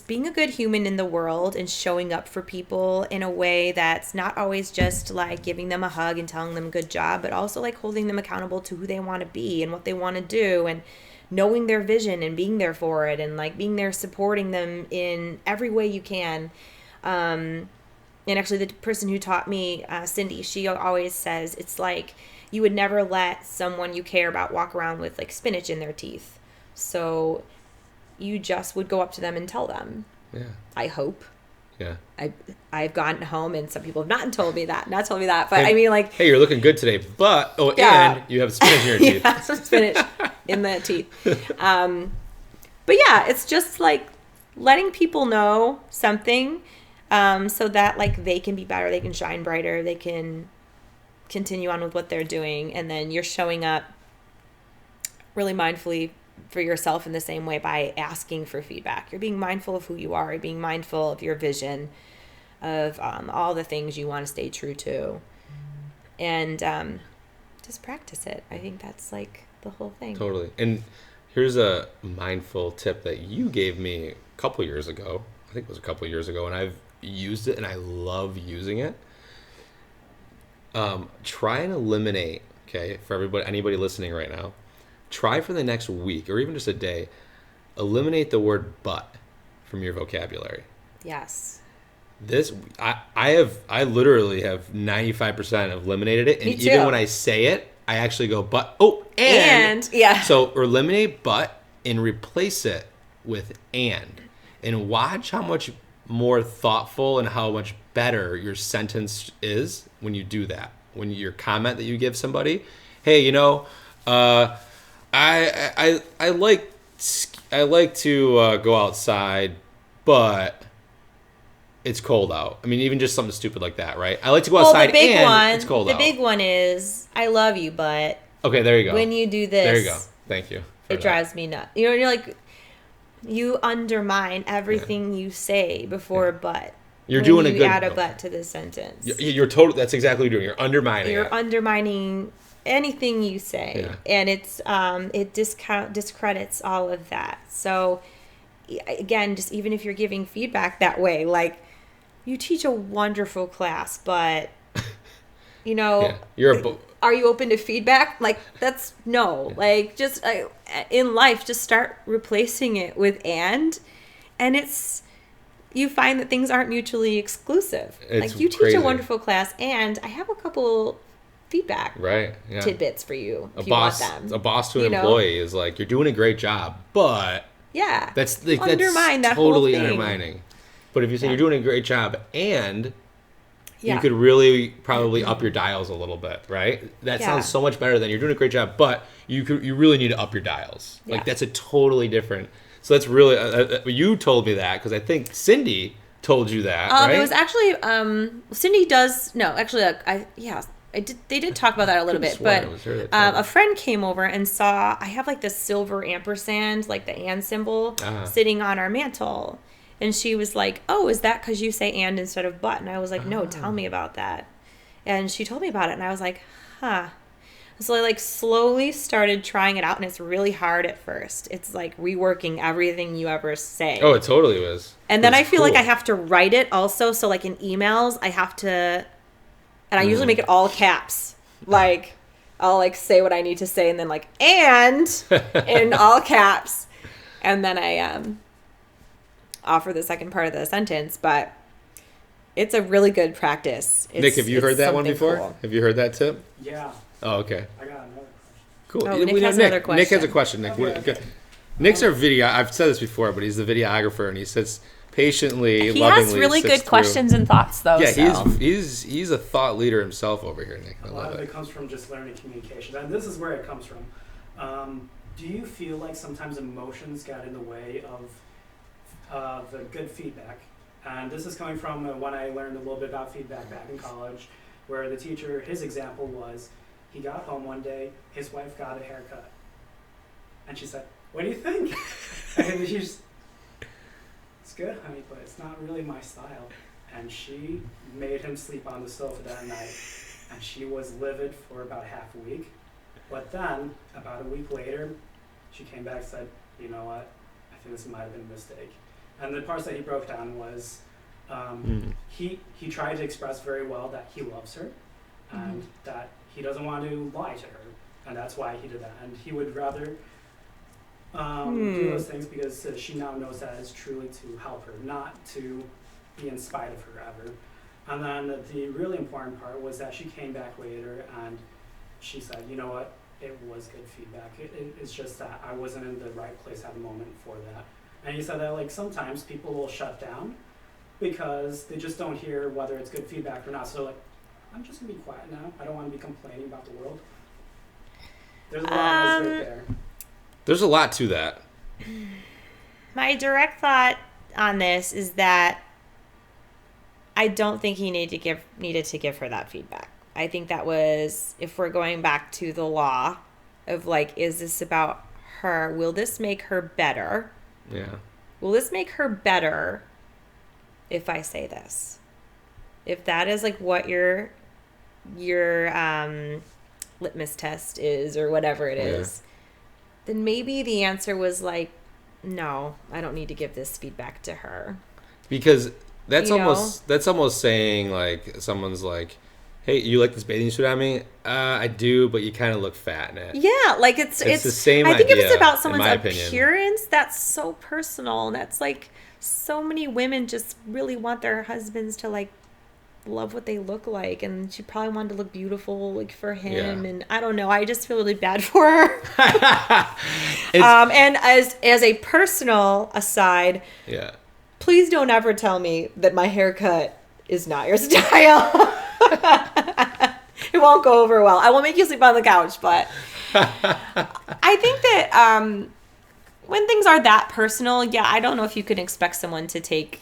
Speaker 2: being a good human in the world and showing up for people in a way that's not always just like giving them a hug and telling them good job, but also like holding them accountable to who they want to be and what they want to do and knowing their vision and being there for it and like being there supporting them in every way you can. And actually the person who taught me, Cindy, she always says it's like you would never let someone you care about walk around with like spinach in their teeth. So you just would go up to them and tell them.
Speaker 1: yeah.
Speaker 2: I hope.
Speaker 1: Yeah.
Speaker 2: I've gone home and some people have not told me that. But
Speaker 1: Hey,
Speaker 2: I mean like
Speaker 1: Hey, you're looking good today, but
Speaker 2: Yeah.
Speaker 1: and you have spinach in your teeth.
Speaker 2: yeah, some spinach in the teeth. But yeah, it's just like letting people know something so that like they can be better, they can shine brighter, they can continue on with what they're doing, and then you're showing up really mindfully for yourself in the same way by asking for feedback. You're being mindful of who you are, you're being mindful of your vision, of all the things you want to stay true to, and just practice it. I think that's like the whole thing.
Speaker 1: Totally. And here's a mindful tip that you gave me a couple years ago. I think it was a couple years ago, and used it and I love using it. Try and eliminate, okay, for anybody listening right now, try for the next week or even just a day, eliminate the word but from your vocabulary.
Speaker 2: Yes.
Speaker 1: I literally have 95% eliminated it, and
Speaker 2: Me too.
Speaker 1: even when I say it, I actually go and
Speaker 2: yeah.
Speaker 1: So eliminate but and replace it with and watch how much more thoughtful and how much better your sentence is when you do that. When your comment that you give somebody, hey, I like to go outside, but it's cold out. I mean, even just something stupid like that, right? I like to go outside it's cold out.
Speaker 2: The big one is, I love you, but
Speaker 1: okay, there you go.
Speaker 2: When you do this,
Speaker 1: there you go. Thank you.
Speaker 2: It drives me nuts. You're like, you undermine everything you say before but.
Speaker 1: You're doing a good.
Speaker 2: You add a but to this sentence.
Speaker 1: You're total. That's exactly what you're doing. You're undermining.
Speaker 2: You're undermining anything you say, and it's it discredits all of that. So again, just even if you're giving feedback that way, like, you teach a wonderful class, but are you open to feedback? Like, that's no. Like, just in life, just start replacing it with and it's. You find that things aren't mutually exclusive.
Speaker 1: It's
Speaker 2: like, you teach
Speaker 1: crazy.
Speaker 2: a wonderful class, and I have a couple feedback tidbits for you if you want them.
Speaker 1: A boss to an employee is like, you're doing a great job, but that's
Speaker 2: undermine
Speaker 1: that's
Speaker 2: that whole
Speaker 1: totally
Speaker 2: thing.
Speaker 1: undermining. But if you say you're doing a great job and
Speaker 2: you
Speaker 1: could really probably up your dials a little bit, right? That sounds so much better than you're doing a great job, but you really need to up your dials. Like, that's a totally different. So that's really you told me that because I think Cindy told you that. Right?
Speaker 2: It was actually Cindy does they did talk about that a little bit, but a friend came over and saw I have like this silver ampersand, like the and symbol, sitting on our mantle, and she was like, "Oh, is that because you say and instead of but?" And I was like, "No, tell me about that." And she told me about it, and I was like, "Huh." So I like slowly started trying it out, and it's really hard at first. It's like reworking everything you ever say.
Speaker 1: Oh, it totally was.
Speaker 2: And then I feel like I have to write it also. So like in emails, I have to, and I usually make it all caps. Like, I'll like say what I need to say, and then like and in all caps, and then I offer the second part of the sentence. But it's a really good practice.
Speaker 1: Nick, have you heard that one before?
Speaker 2: Cool.
Speaker 1: Have you heard that tip?
Speaker 3: Yeah.
Speaker 1: Oh, okay.
Speaker 3: I got another question.
Speaker 1: Cool.
Speaker 2: Oh, Nick has another question.
Speaker 1: Nick has a question, Nick.
Speaker 3: Okay.
Speaker 1: Nick's our video. I've said this before, but he's the videographer, and he sits patiently,
Speaker 2: he
Speaker 1: lovingly.
Speaker 2: Has really good questions and thoughts, though.
Speaker 1: Yeah, he's a thought leader himself over here, Nick.
Speaker 3: A lot of it comes from just learning communication, and this is where it comes from. Do you feel like sometimes emotions got in the way of the good feedback? And this is coming from when I learned a little bit about feedback back in college, where the teacher, his example was, he got home one day, his wife got a haircut. And she said, "What do you think?" And she's, "It's good, honey, but it's not really my style." And she made him sleep on the sofa that night. And she was livid for about half a week. But then, about a week later, she came back and said, "You know what? I think this might have been a mistake." And the parts that he broke down was, he tried to express very well that he loves her, and that he doesn't want to lie to her, and that's why he did that. And he would rather do those things because she now knows that it's truly to help her, not to be in spite of her ever. And then the really important part was that she came back later and she said, "You know what? It was good feedback. It's just that I wasn't in the right place at the moment for that." And he said that like sometimes people will shut down because they just don't hear whether it's good feedback or not. So like, I'm just gonna be quiet now. I don't want to be complaining about the world. There's a lot of right there.
Speaker 1: There's a lot to that.
Speaker 2: My direct thought on this is that I don't think he needed to give her that feedback. I think that was, if we're going back to the law of like, is this about her? Will this make her better?
Speaker 1: Yeah.
Speaker 2: Will this make her better if I say this? If that is like what your litmus test is or whatever it is, then maybe the answer was like, no, I don't need to give this feedback to her.
Speaker 1: Because That's
Speaker 2: you know?
Speaker 1: almost saying like someone's like, hey, you like this bathing suit on me? I do, but you kind of look fat in it.
Speaker 2: Yeah, like it's
Speaker 1: the same
Speaker 2: I think if
Speaker 1: idea,
Speaker 2: it's about
Speaker 1: in
Speaker 2: someone's
Speaker 1: my opinion.
Speaker 2: appearance, that's so personal. And that's like so many women just really want their husbands to like love what they look like, and she probably wanted to look beautiful like for him.
Speaker 1: Yeah.
Speaker 2: And I don't know, I just feel really bad for her.
Speaker 1: It's,
Speaker 2: And as a personal aside,
Speaker 1: yeah.
Speaker 2: please don't ever tell me that my haircut is not your style. It won't go over well. I won't make you sleep on the couch, but I think that when things are that personal, yeah, I don't know if you can expect someone to take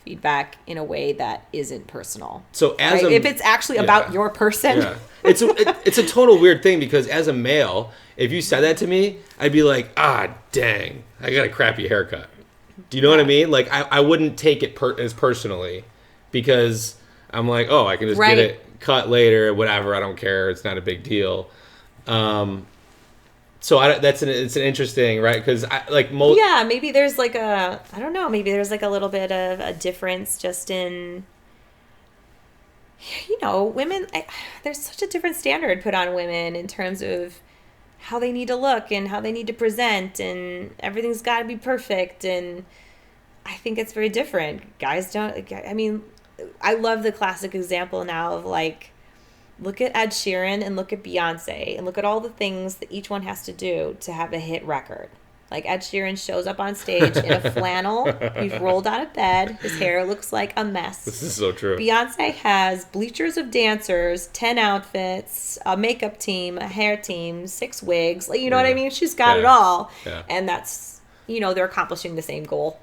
Speaker 2: feedback in a way that isn't personal.
Speaker 1: So as
Speaker 2: right? If it's actually about your person.
Speaker 1: Yeah. It's a total weird thing, because as a male, if you said that to me, I'd be like, dang, I got a crappy haircut. Do you know what I mean? Like, I wouldn't take it as personally, because I'm like, oh, I can just get it cut later, whatever. I don't care. It's not a big deal. So it's an interesting, right? Because
Speaker 2: maybe there's like I don't know, maybe there's like a little bit of a difference just in, women. There's such a different standard put on women in terms of how they need to look and how they need to present, and everything's got to be perfect. And I think it's very different. Guys don't. I mean, I love the classic example now of like, look at Ed Sheeran and look at Beyonce and look at all the things that each one has to do to have a hit record. Like Ed Sheeran shows up on stage in a flannel. He's rolled out of bed. His hair looks like a mess.
Speaker 1: This is so true.
Speaker 2: Beyonce has bleachers of dancers, 10 outfits, a makeup team, a hair team, 6 wigs. Like, you know what I mean? She's got it all.
Speaker 1: Yeah.
Speaker 2: And that's, they're accomplishing the same goal.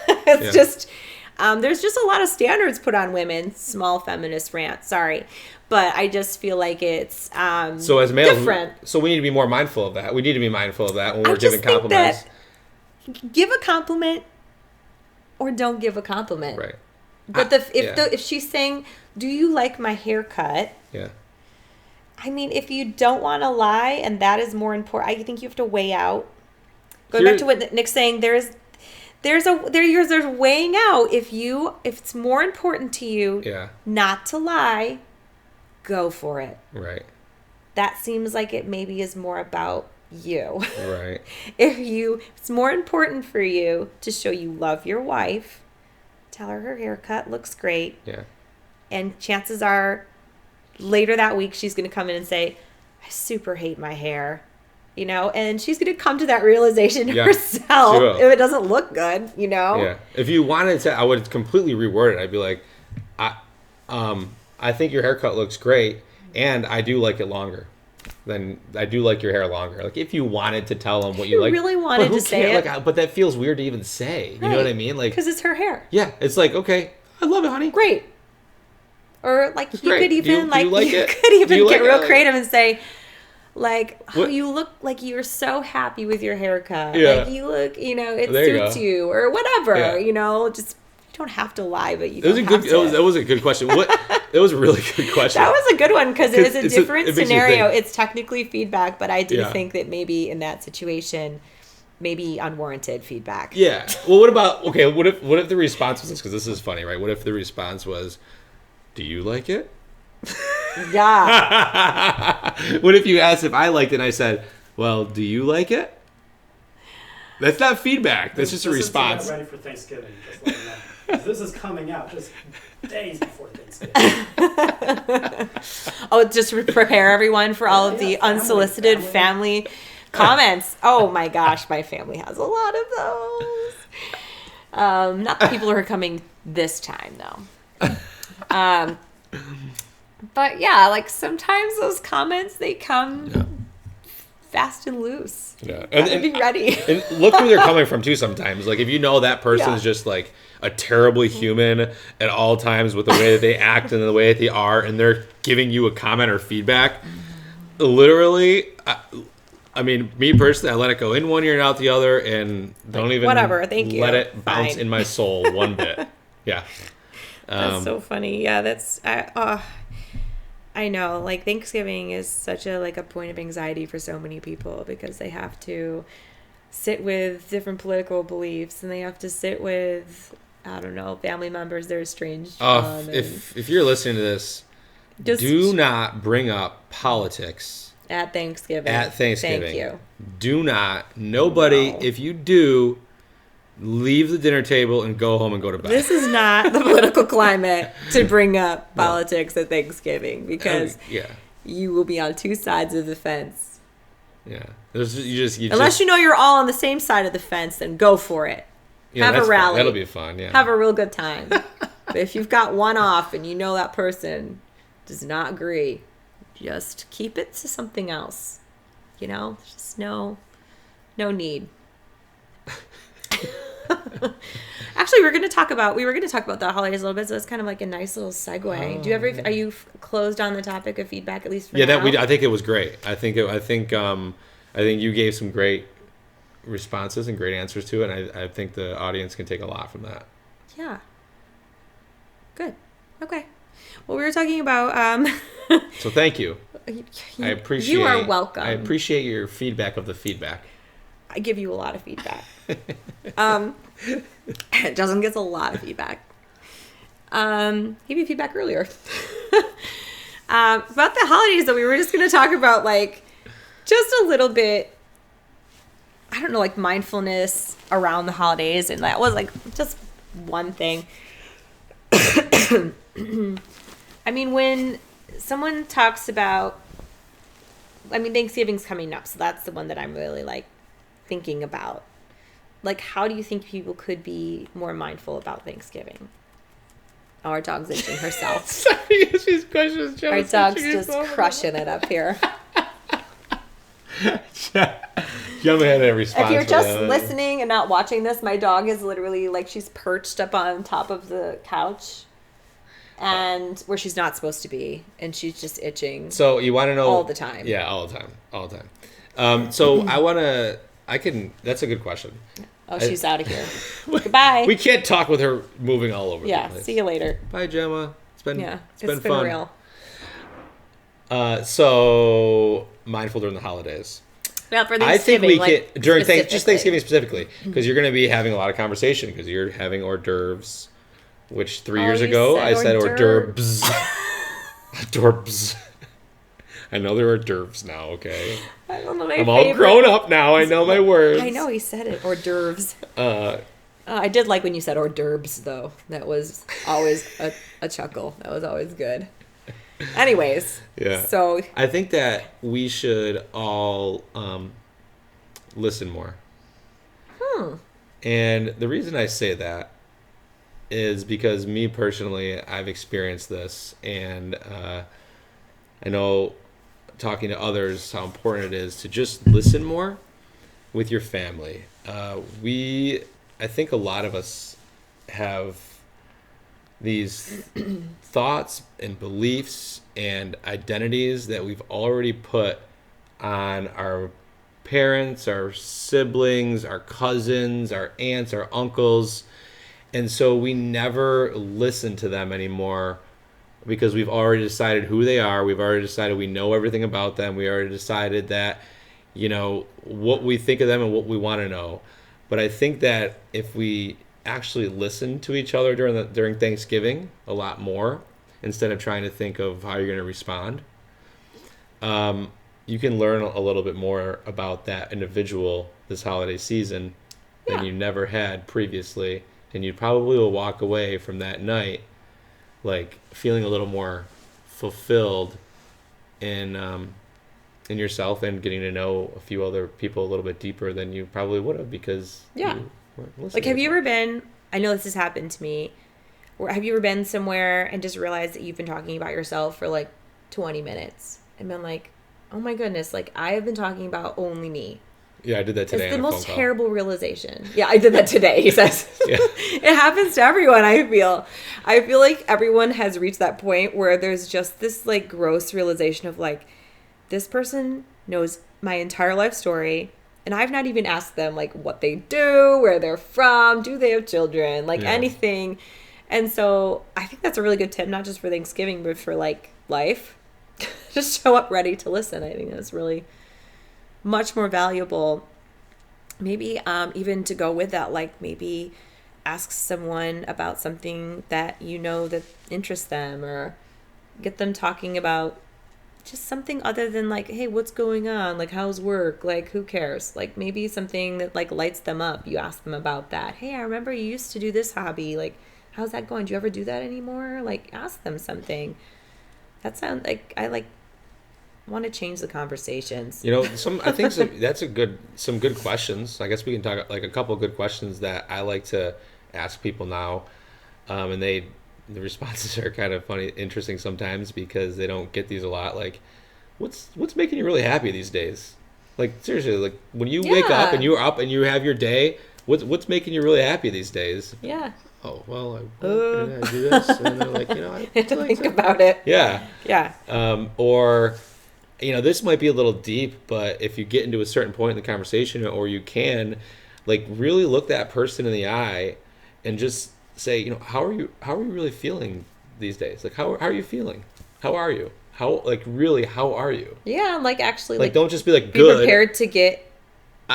Speaker 2: It's just, there's just a lot of standards put on women. Small feminist rant. Sorry. But I just feel like it's
Speaker 1: so as males,
Speaker 2: different.
Speaker 1: So we need to be more mindful of that. We need to be mindful of that when we're giving compliments.
Speaker 2: Give a compliment or don't give a compliment.
Speaker 1: Right.
Speaker 2: But if she's saying, "Do you like my haircut?"
Speaker 1: Yeah.
Speaker 2: I mean, if you don't want to lie and that is more important, I think you have to weigh out. Going back to what Nick's saying, there's weighing out. If it's more important to you not to lie, go for it.
Speaker 1: Right.
Speaker 2: That seems like it maybe is more about you.
Speaker 1: Right.
Speaker 2: It's more important for you to show you love your wife, tell her haircut looks great.
Speaker 1: Yeah. And
Speaker 2: chances are later that week she's going to come in and say, I super hate my hair. And she's going to come to that realization herself if it doesn't look good,
Speaker 1: Yeah. If you wanted to, I would completely reword it. I'd be like, I think your haircut looks great, and I do like it longer. Then I do like your hair longer. Like, if you wanted to tell them what you like,
Speaker 2: really wanted to say it,
Speaker 1: but that feels weird to even say. You know what I mean? Like,
Speaker 2: because it's her hair.
Speaker 1: Yeah, it's like, okay, I love it, honey.
Speaker 2: Great. Or like
Speaker 1: it's
Speaker 2: you
Speaker 1: great.
Speaker 2: could even
Speaker 1: you
Speaker 2: could even get real
Speaker 1: it?
Speaker 2: creative and say, like, oh, you look like you're so happy with your haircut.
Speaker 1: Yeah.
Speaker 2: Like you look, it suits you or whatever.
Speaker 1: Yeah.
Speaker 2: Just you don't have to lie, but you.
Speaker 1: That was a good question. It was a really good question.
Speaker 2: That was a good one because it is a different scenario. It's technically feedback, but I do think that maybe in that situation, maybe unwarranted feedback.
Speaker 1: Yeah. Well, what if the response was this? Because this is funny, right? What if the response was, "Do you like it?"
Speaker 2: Yeah.
Speaker 1: What if you asked if I liked it and I said, "Well, do you like it?" That's not feedback. That's just a response.
Speaker 3: Is to get ready for Thanksgiving. Just let you know. 'Cause this is coming out just days before Thanksgiving.
Speaker 2: Oh, just to prepare everyone for all of the unsolicited family comments. Oh my gosh, my family has a lot of those. Not the people who are coming this time though. But yeah, like sometimes those comments, they come fast and loose.
Speaker 1: Yeah.
Speaker 2: And be ready.
Speaker 1: And look who they're coming from too sometimes. Like if you know that person's just like a terrible human at all times with the way that they act and the way that they are, and they're giving you a comment or feedback, literally, I mean, me personally, I let it go in one ear and out the other, and don't even
Speaker 2: thank you.
Speaker 1: let it bounce in my soul one bit. Yeah.
Speaker 2: That's so funny. Yeah, that's... I know, like Thanksgiving is such a point of anxiety for so many people because they have to sit with different political beliefs and they have to sit with I don't know, family members they're estranged
Speaker 1: Oh,
Speaker 2: from.
Speaker 1: if you're listening to this,
Speaker 2: Just
Speaker 1: do not bring up politics
Speaker 2: at Thanksgiving.
Speaker 1: Thanksgiving.
Speaker 2: Thank you.
Speaker 1: Do not. Nobody.
Speaker 2: No.
Speaker 1: If you do, leave the dinner table and go home and go to bed.
Speaker 2: This is not the political climate to bring up politics at Thanksgiving because you will be on two sides of the fence.
Speaker 1: Yeah.
Speaker 2: Unless you know you're all on the same side of the fence, then go for it.
Speaker 1: Yeah,
Speaker 2: have a rally.
Speaker 1: Fun. That'll be fun, yeah.
Speaker 2: Have a real good time. But if you've got one off and you know that person does not agree, just keep it to something else. You know? Just no need. Actually, we were going to talk about the holidays a little bit, so it's kind of like a nice little segue. Are you closed on the topic of feedback, at least for now?
Speaker 1: I think it was great. I think you gave some great responses and great answers to it, and I think the audience can take a lot from that.
Speaker 2: Yeah. Good. Okay. Well, we were talking about
Speaker 1: So thank you. I appreciate.
Speaker 2: You are welcome.
Speaker 1: I appreciate your feedback of the feedback.
Speaker 2: I give you a lot of feedback. Justin gets a lot of feedback. Gave you feedback earlier. About the holidays, though, we were just going to talk about, like, just a little bit, I don't know, like, mindfulness around the holidays. And that was, like, just one thing. I mean, when someone talks about, Thanksgiving's coming up, so that's the one that I'm really, like, thinking about. Like, how do you think people could be more mindful about Thanksgiving? Oh, our dog's itching herself.
Speaker 1: Sorry, these questions.
Speaker 2: Our dog's just crushing it up here.
Speaker 1: Gemma had a response.
Speaker 2: If you're just listening and not watching this, my dog is literally, like, she's perched up on top of the couch. And where she's not supposed to be, and she's just itching.
Speaker 1: So you want to know
Speaker 2: all the time?
Speaker 1: Yeah, all the time. So that's a good question.
Speaker 2: Oh, she's out of here. Goodbye.
Speaker 1: We can't talk with her moving all over the place.
Speaker 2: Yeah, see you later.
Speaker 1: Bye, Gemma. It's been fun.
Speaker 2: Real.
Speaker 1: So mindful during the holidays.
Speaker 2: Well, for Thanksgiving,
Speaker 1: during Thanksgiving specifically, because you're going to be having a lot of conversation because you're having hors d'oeuvres. Which 3 years ago I said hors d'oeuvres. Hors d'oeuvres. I know there are hors d'oeuvres now, okay?
Speaker 2: I don't know
Speaker 1: I'm all grown up now. I know my words.
Speaker 2: I know he said it, hors d'oeuvres. I did like when you said hors d'oeuvres, though. That was always a chuckle. That was always good. Anyways.
Speaker 1: Yeah.
Speaker 2: So
Speaker 1: I think that we should all listen more. And the reason I say that is because me personally, I've experienced this, and I know talking to others how important it is to just listen more with your family. I think a lot of us have these thoughts and beliefs and identities that we've already put on our parents, our siblings, our cousins, our aunts, our uncles. And so we never listen to them anymore because we've already decided who they are. We've already decided we know everything about them. We already decided that, what we think of them and what we want to know. But I think that if we actually listen to each other during Thanksgiving a lot more, instead of trying to think of how you're going to respond, you can learn a little bit more about that individual this holiday season than you never had previously. And you probably will walk away from that night like feeling a little more fulfilled in yourself and getting to know a few other people a little bit deeper than you probably would have because you weren't listening.
Speaker 2: Like, have you ever been, I know this has happened to me, or have you ever been somewhere and just realized that you've been talking about yourself for like 20 minutes and been like, oh my goodness, like I have been talking about only me.
Speaker 1: Yeah, I did that today.
Speaker 2: It's the most terrible realization. Yeah, I did that today, he says. Yeah. It happens to everyone, I feel. I feel like everyone has reached that point where there's just this, like, gross realization of, like, this person knows my entire life story, and I've not even asked them, like, what they do, where they're from, do they have children, like, anything. And so I think that's a really good tip, not just for Thanksgiving, but for, like, life. Just show up ready to listen. I think that's really much more valuable. Maybe even to go with that, like maybe ask someone about something that you know that interests them, or get them talking about just something other than like, hey, what's going on? Like, how's work? Like, who cares? Like, maybe something that like lights them up. You ask them about that. Hey, I remember you used to do this hobby. Like, how's that going? Do you ever do that anymore? Like, ask them something. That sounds like I like want to change the conversations.
Speaker 1: You know, I think that's some good questions. I guess we can talk like a couple of good questions that I like to ask people now, and the responses are kind of funny, interesting sometimes because they don't get these a lot. Like, what's making you really happy these days? Like, seriously, like when you wake up and you're up and you have your day, what's making you really happy these days?
Speaker 2: Yeah.
Speaker 1: Oh, well, I do this, and they're like, I
Speaker 2: think about it.
Speaker 1: Yeah.
Speaker 2: Yeah.
Speaker 1: Or, this might be a little deep, but if you get into a certain point in the conversation, or you can, like, really look that person in the eye and just say, how are you really feeling these days? Like, how are you feeling? How are you? How are you?
Speaker 2: Yeah, like, actually,
Speaker 1: like don't just be like,
Speaker 2: be
Speaker 1: good.
Speaker 2: prepared to get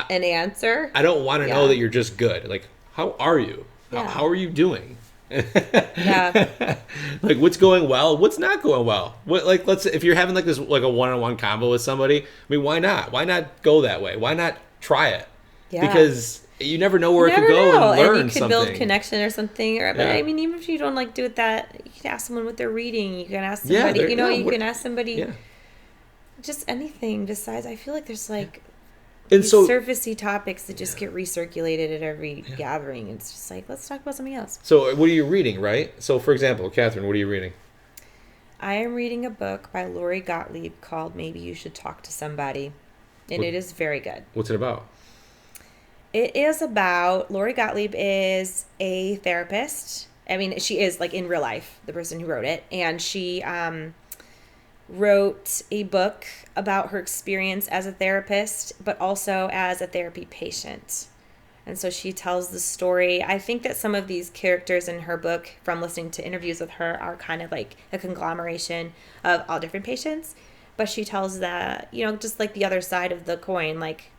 Speaker 2: an answer.
Speaker 1: I don't want to know that you're just good. Like, how are you?
Speaker 2: Yeah.
Speaker 1: How are you doing?
Speaker 2: Yeah.
Speaker 1: Like, what's going well? What's not going well? If you're having like this, like a one-on-one combo with somebody, I mean, why not? Why not go that way? Why not try it?
Speaker 2: Yeah.
Speaker 1: Because you never know where it could go and learn something.
Speaker 2: And you could build connection or something. But
Speaker 1: Yeah.
Speaker 2: I mean, even if you don't like do it that, you can ask someone what they're reading. You can ask somebody, you can ask somebody just anything besides. I feel like there's like these surfacey topics that just get recirculated at every gathering. It's just like, let's talk about something else.
Speaker 1: So what are you reading, right? So for example, Kathryn, what are you reading?
Speaker 2: I am reading a book by Lori Gottlieb called Maybe You Should Talk to Somebody. And it is very good.
Speaker 1: What's it about?
Speaker 2: It is about, Lori Gottlieb is a therapist. I mean, she is like in real life, the person who wrote it. And she wrote a book about her experience as a therapist, but also as a therapy patient. And so she tells the story. I think that some of these characters in her book, from listening to interviews with her, are kind of like a conglomeration of all different patients. But she tells that, just like the other side of the coin, like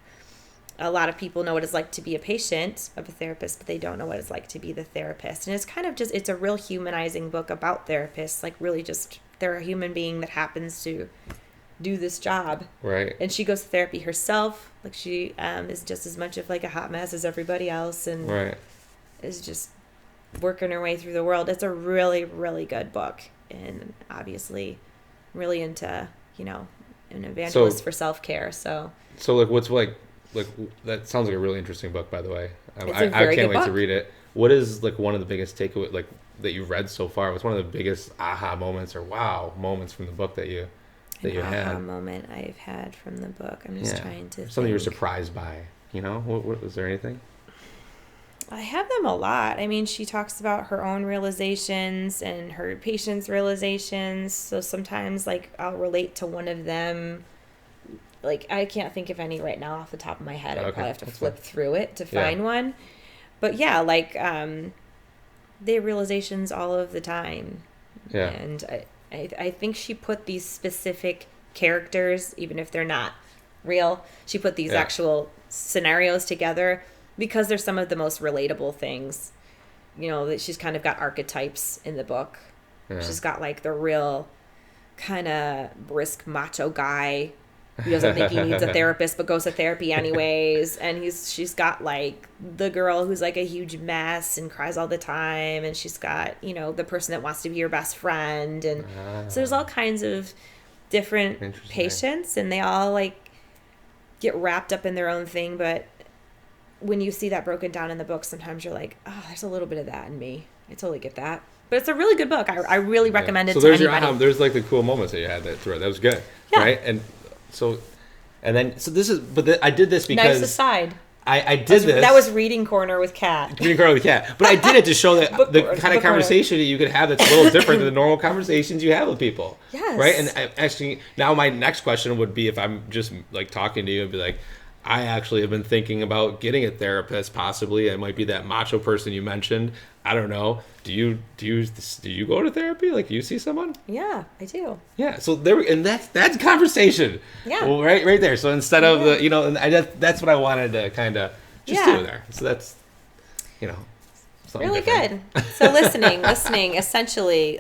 Speaker 2: a lot of people know what it's like to be a patient of a therapist, but they don't know what it's like to be the therapist. And it's kind of just, it's a real humanizing book about therapists, like really just, they're a human being that happens to do this job.
Speaker 1: Right.
Speaker 2: And she goes to therapy herself. Like she is just as much of like a hot mess as everybody else, and is just working her way through the world. It's a really, really good book. And obviously really into, an evangelist for self-care. So
Speaker 1: like what's like that sounds like a really interesting book, by the way. I can't wait to read it. What is like one of the biggest takeaway like that you've read so far? What's one of the biggest aha moments or wow moments from the book that you had?
Speaker 2: Aha moment I've had from the book. I'm just trying to
Speaker 1: something you were surprised by. What was there anything?
Speaker 2: I have them a lot. I mean, she talks about her own realizations and her patients' realizations. So sometimes, like, I'll relate to one of them. Like, I can't think of any right now off the top of my head. I probably have to flip through it to find one. But yeah, like, they have realizations all of the time. Yeah. And I think she put these specific characters, even if they're not real, she put these actual scenarios together because they're some of the most relatable things. That she's kind of got archetypes in the book. Yeah. She's got like the real kind of brisk macho guy who doesn't think he needs a therapist but goes to therapy anyways, and she's got like the girl who's like a huge mess and cries all the time, and she's got the person that wants to be your best friend, and so there's all kinds of different patients, and they all like get wrapped up in their own thing. But when you see that broken down in the book, sometimes you're like, oh, there's a little bit of that in me. I totally get that. But it's a really good book. I really recommend it to anybody. So
Speaker 1: there's like the cool moments that you had throughout. That was good, right? And this is, but I did this because...
Speaker 2: Nice aside.
Speaker 1: I did this.
Speaker 2: That was Reading Corner with Kat.
Speaker 1: Reading Corner with Kat. But I did it to show that the kind of conversation that you could have that's a little different than the normal conversations you have with people.
Speaker 2: Yes.
Speaker 1: Right? And actually, now my next question would be, if I'm just like talking to you, I'd be like, I actually have been thinking about getting a therapist, possibly. I might be that macho person you mentioned. I don't know. Do you go to therapy? Like, do you see someone?
Speaker 2: Yeah, I do.
Speaker 1: Yeah. So that's conversation.
Speaker 2: Yeah.
Speaker 1: Well, right there. So instead of that's what I wanted to kind of just do there. So that's, something
Speaker 2: really
Speaker 1: different.
Speaker 2: good. So listening, essentially,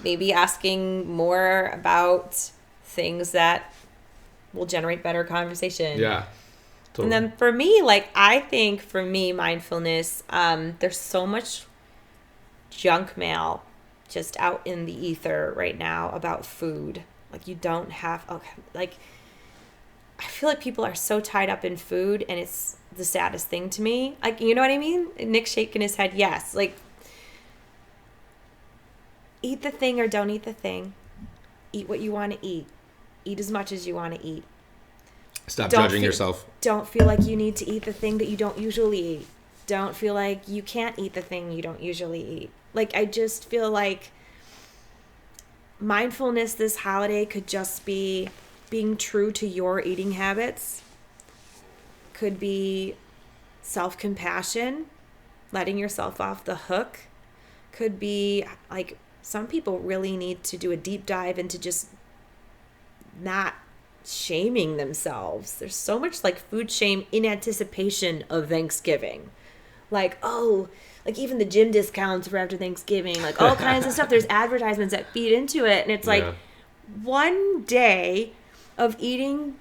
Speaker 2: maybe asking more about things that will generate better conversation.
Speaker 1: Yeah. Totally.
Speaker 2: And then for me, like, I think for me, mindfulness, there's so much junk mail just out in the ether right now about food. Like, you don't have, like, I feel like people are so tied up in food, and it's the saddest thing to me. Like, you know what I mean? Nick's shaking his head. Yes. Like, eat the thing or don't eat the thing. Eat what you want to eat. Eat as much as you want to eat.
Speaker 1: Stop judging yourself.
Speaker 2: Don't feel like you need to eat the thing that you don't usually eat. Don't feel like you can't eat the thing you don't usually eat. Like, I just feel like mindfulness this holiday could just be being true to your eating habits. Could be self-compassion, letting yourself off the hook. Could be, like, some people really need to do a deep dive into just not shaming themselves. There's so much, like, food shame in anticipation of Thanksgiving. Like, oh, like, even the gym discounts for after Thanksgiving, like, all kinds of stuff. There's advertisements that feed into it. And it's like, one day of eating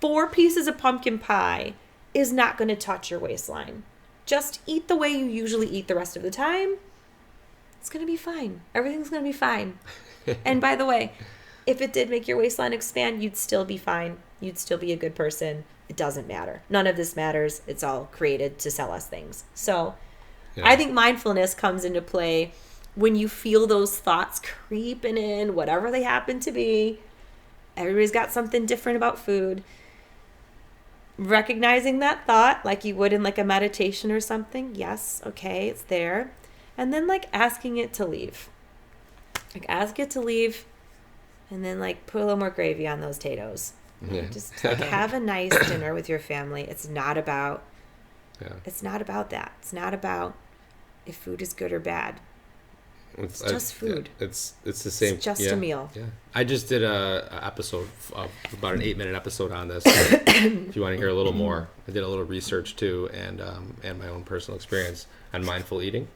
Speaker 2: 4 pieces of pumpkin pie is not going to touch your waistline. Just eat the way you usually eat the rest of the time. It's going to be fine. Everything's going to be fine. And by the way, if it did make your waistline expand, you'd still be fine. You'd still be a good person. It doesn't matter. None of this matters. It's all created to sell us things. So I think mindfulness comes into play when you feel those thoughts creeping in, whatever they happen to be. Everybody's got something different about food. Recognizing that thought like you would in, like, a meditation or something. Yes, okay, it's there. And then, like, asking it to leave. Like, ask it to leave, and then, like, put a little more gravy on those potatoes.
Speaker 1: Yeah.
Speaker 2: Just, like, have a nice dinner with your family. It's not about that. It's not about if food is good or bad. It's just food.
Speaker 1: Yeah, it's the same.
Speaker 2: It's just a meal.
Speaker 1: Yeah. I just did a episode, about an 8-minute episode on this. If you want to hear a little more, I did a little research too, and my own personal experience on mindful eating.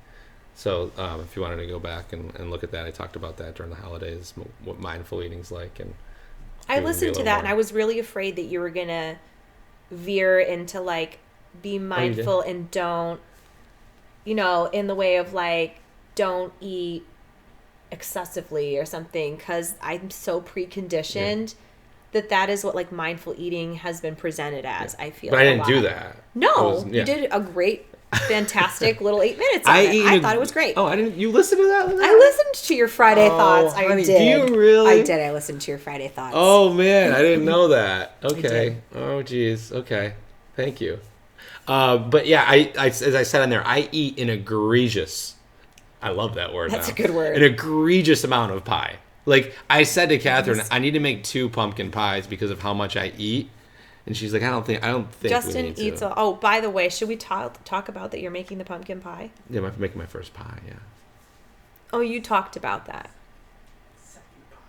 Speaker 1: So if you wanted to go back and look at that, I talked about that during the holidays, what mindful eating's like. And
Speaker 2: I listened to that, and I was really afraid that you were going to veer into, like, be mindful and don't, in the way of, like, don't eat excessively or something, because I'm so preconditioned that is what, like, mindful eating has been presented as. I feel.
Speaker 1: But I didn't do that.
Speaker 2: No, you did a great, fantastic little 8 minutes on it. I thought it was great.
Speaker 1: Oh, I didn't. You listened to that?
Speaker 2: I listened to your Friday thoughts. I
Speaker 1: honey,
Speaker 2: did.
Speaker 1: Do you really?
Speaker 2: I did. I listened to your Friday thoughts.
Speaker 1: Oh man, I didn't know that. Okay. Oh geez. Okay. Thank you. But yeah, I as I said on there, I eat an egregious. I love that word.
Speaker 2: That's a good word.
Speaker 1: An egregious amount of pie. Like, I said to Kathryn, I need to make 2 pumpkin pies because of how much I eat. And she's like, I don't think
Speaker 2: Justin
Speaker 1: we need
Speaker 2: eats
Speaker 1: to.
Speaker 2: Oh, by the way, should we talk about that you're making the pumpkin pie?
Speaker 1: Yeah, I'm making my first pie, yeah.
Speaker 2: Oh, you talked about that.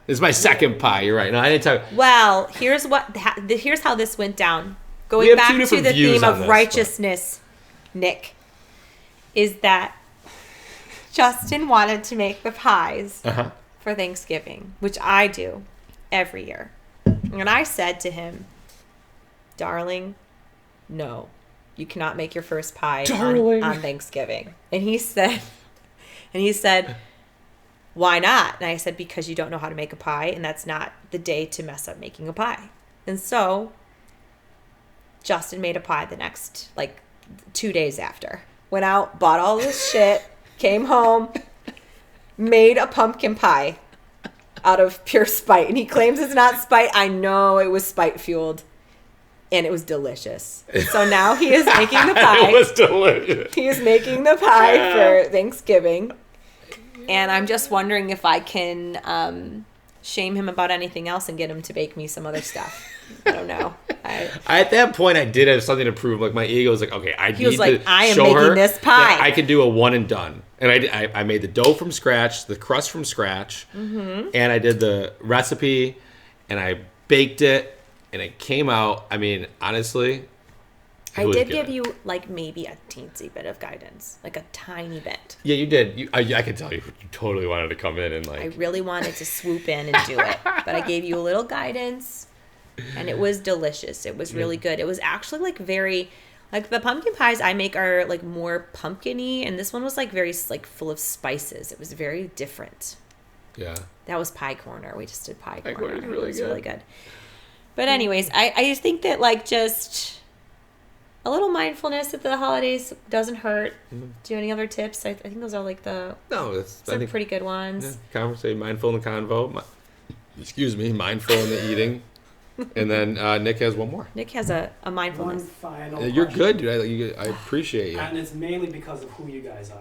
Speaker 1: It's my second pie, you're right. No, I didn't talk.
Speaker 2: Well, here's how this went down. Going back to the theme of righteousness, Nick, is that Justin wanted to make the pies for Thanksgiving, which I do every year. And I said to him, darling, no, you cannot make your first pie on Thanksgiving. And he said, why not? And I said, because you don't know how to make a pie, and that's not the day to mess up making a pie. And so Justin made a pie the next, 2 days after. Went out, bought all this shit, came home, made a pumpkin pie out of pure spite. And he claims it's not spite. I know it was spite-fueled. And it was delicious. So now he is making the pie.
Speaker 1: It was delicious.
Speaker 2: He is making the pie for Thanksgiving. And I'm just wondering if I can shame him about anything else and get him to bake me some other stuff. I don't know.
Speaker 1: At that point, I did have something to prove. Like, my ego was like, okay, I
Speaker 2: am making this pie.
Speaker 1: I could do a one and done. And I made the dough from scratch, the crust from scratch, and I did the recipe, and I baked it, and it came out. I mean, honestly,
Speaker 2: I
Speaker 1: was
Speaker 2: did
Speaker 1: good.
Speaker 2: give you like maybe a teensy bit of guidance, like a tiny bit.
Speaker 1: Yeah, you did. I could tell you totally wanted to come in and
Speaker 2: I
Speaker 1: like.
Speaker 2: really wanted to swoop in and do it, but I gave you a little guidance, and it was delicious. It was really good. It was actually like very, like the pumpkin pies I make are like more pumpkin-y, and this one was like very like full of spices. It was very different.
Speaker 1: Yeah.
Speaker 2: That was Pie Corner. We just did Pie Corner.
Speaker 1: Corner's really
Speaker 2: It was
Speaker 1: good.
Speaker 2: really good. But anyways, I just think that like just a little mindfulness at the holidays doesn't hurt. Do you have any other tips? I think those are like the
Speaker 1: No, I
Speaker 2: some
Speaker 1: think
Speaker 2: pretty good ones.
Speaker 1: conversation, mindful in the convo. Excuse me, mindful in the eating. And then Nick has one more.
Speaker 2: Nick has a
Speaker 3: One
Speaker 2: mindfulness.
Speaker 3: final
Speaker 1: You're
Speaker 3: question.
Speaker 1: good, dude. I appreciate you.
Speaker 3: And it's mainly because of who you guys are.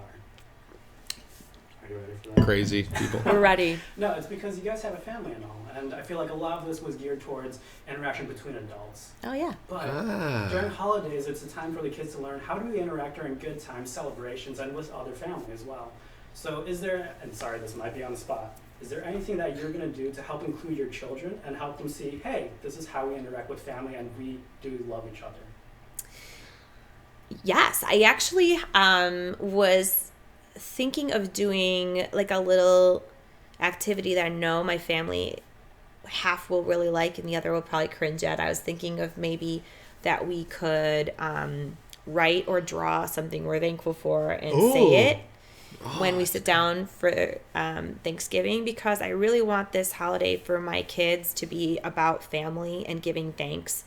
Speaker 3: Are you ready for that?
Speaker 1: Crazy people.
Speaker 2: We're ready.
Speaker 3: No, it's because you guys have a family and all. And I feel like a lot of this was geared towards interaction between adults.
Speaker 2: Oh yeah.
Speaker 3: But
Speaker 1: Ah.
Speaker 3: during holidays, it's a time for the kids to learn how do we interact during good times, celebrations, and with other family as well. So is there, and sorry, this might be on the spot, is there anything that you're going to do to help include your children and help them see, hey, this is how we interact with family and we do love each other?
Speaker 2: Yes, I actually was thinking of doing like a little activity that I know my family half will really like and the other will probably cringe at. I was thinking of maybe that we could write or draw something we're thankful for and say it when we sit down for Thanksgiving, because I really want this holiday for my kids to be about family and giving thanks.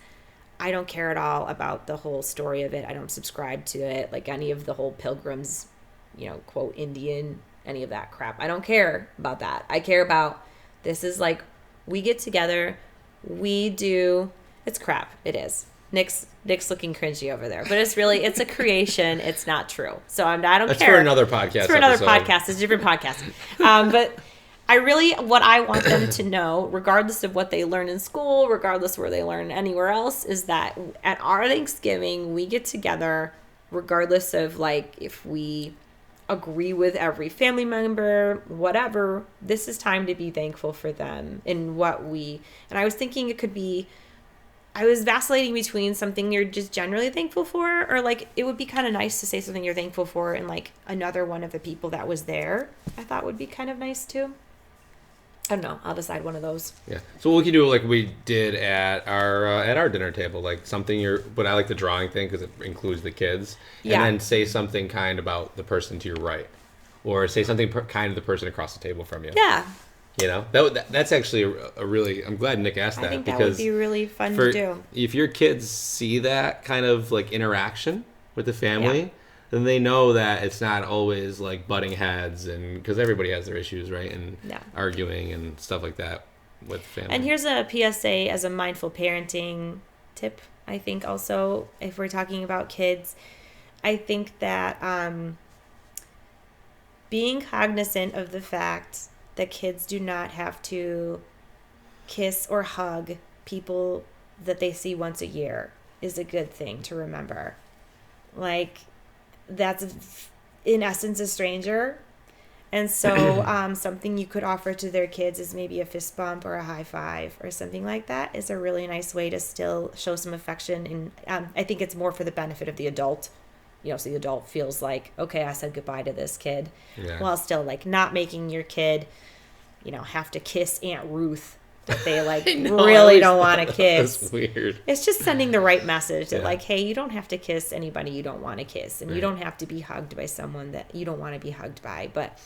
Speaker 2: I don't care at all about the whole story of it. I don't subscribe to it, like any of the whole pilgrims, quote, Indian, any of that crap. I don't care about that. I care about this is like we get together, we do. It's crap. It is. Nick's looking cringy over there, but it's a creation. It's not true. So I don't
Speaker 1: That's
Speaker 2: care.
Speaker 1: for another podcast.
Speaker 2: It's for another
Speaker 1: episode.
Speaker 2: podcast. It's a different podcast. But what I want them to know, regardless of what they learn in school, regardless where they learn anywhere else, is that at our Thanksgiving, we get together, regardless of like if we agree with every family member, whatever, this is time to be thankful for them and and I was thinking I was vacillating between something you're just generally thankful for, or like it would be kind of nice to say something you're thankful for and like another one of the people that was there I thought would be kind of nice too. I don't know. I'll decide one of those.
Speaker 1: Yeah. So we can do like we did at our dinner table, like something but I like the drawing thing because it includes the kids.
Speaker 2: Yeah.
Speaker 1: And then say something kind about the person to your right, or say something kind of the person across the table from you.
Speaker 2: Yeah.
Speaker 1: That's actually a really. I'm glad Nick asked that
Speaker 2: I think that
Speaker 1: because
Speaker 2: would be really fun to do.
Speaker 1: if your kids see that kind of like interaction with the family, then they know that it's not always like butting heads, and because everybody has their issues, right? And arguing and stuff like that with family.
Speaker 2: And here's a PSA as a mindful parenting tip. I think also if we're talking about kids, I think that being cognizant of the fact that kids do not have to kiss or hug people that they see once a year is a good thing to remember. Like, that's in essence a stranger. And so something you could offer to their kids is maybe a fist bump or a high five or something like that is a really nice way to still show some affection. And I think it's more for the benefit of the adult. So the adult feels like, okay, I said goodbye to this kid, while still like not making your kid, have to kiss Aunt Ruth that they like really don't want to kiss.
Speaker 1: That's weird.
Speaker 2: It's just sending the right message that like, hey, you don't have to kiss anybody you don't want to kiss, and you don't have to be hugged by someone that you don't want to be hugged by, but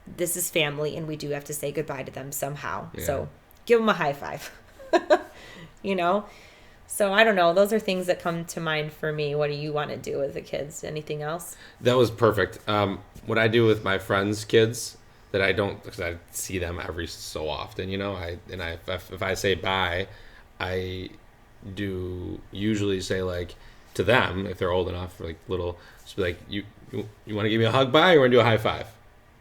Speaker 2: this is family and we do have to say goodbye to them somehow. So give them a high five. So I don't know. Those are things that come to mind for me. What do you want to do with the kids? Anything else?
Speaker 1: That was perfect. What I do with my friends' kids that I don't, because I see them every so often, if I say bye, I do usually say like to them, if they're old enough, like little, just be like, you want to give me a hug bye, or want to do a high five?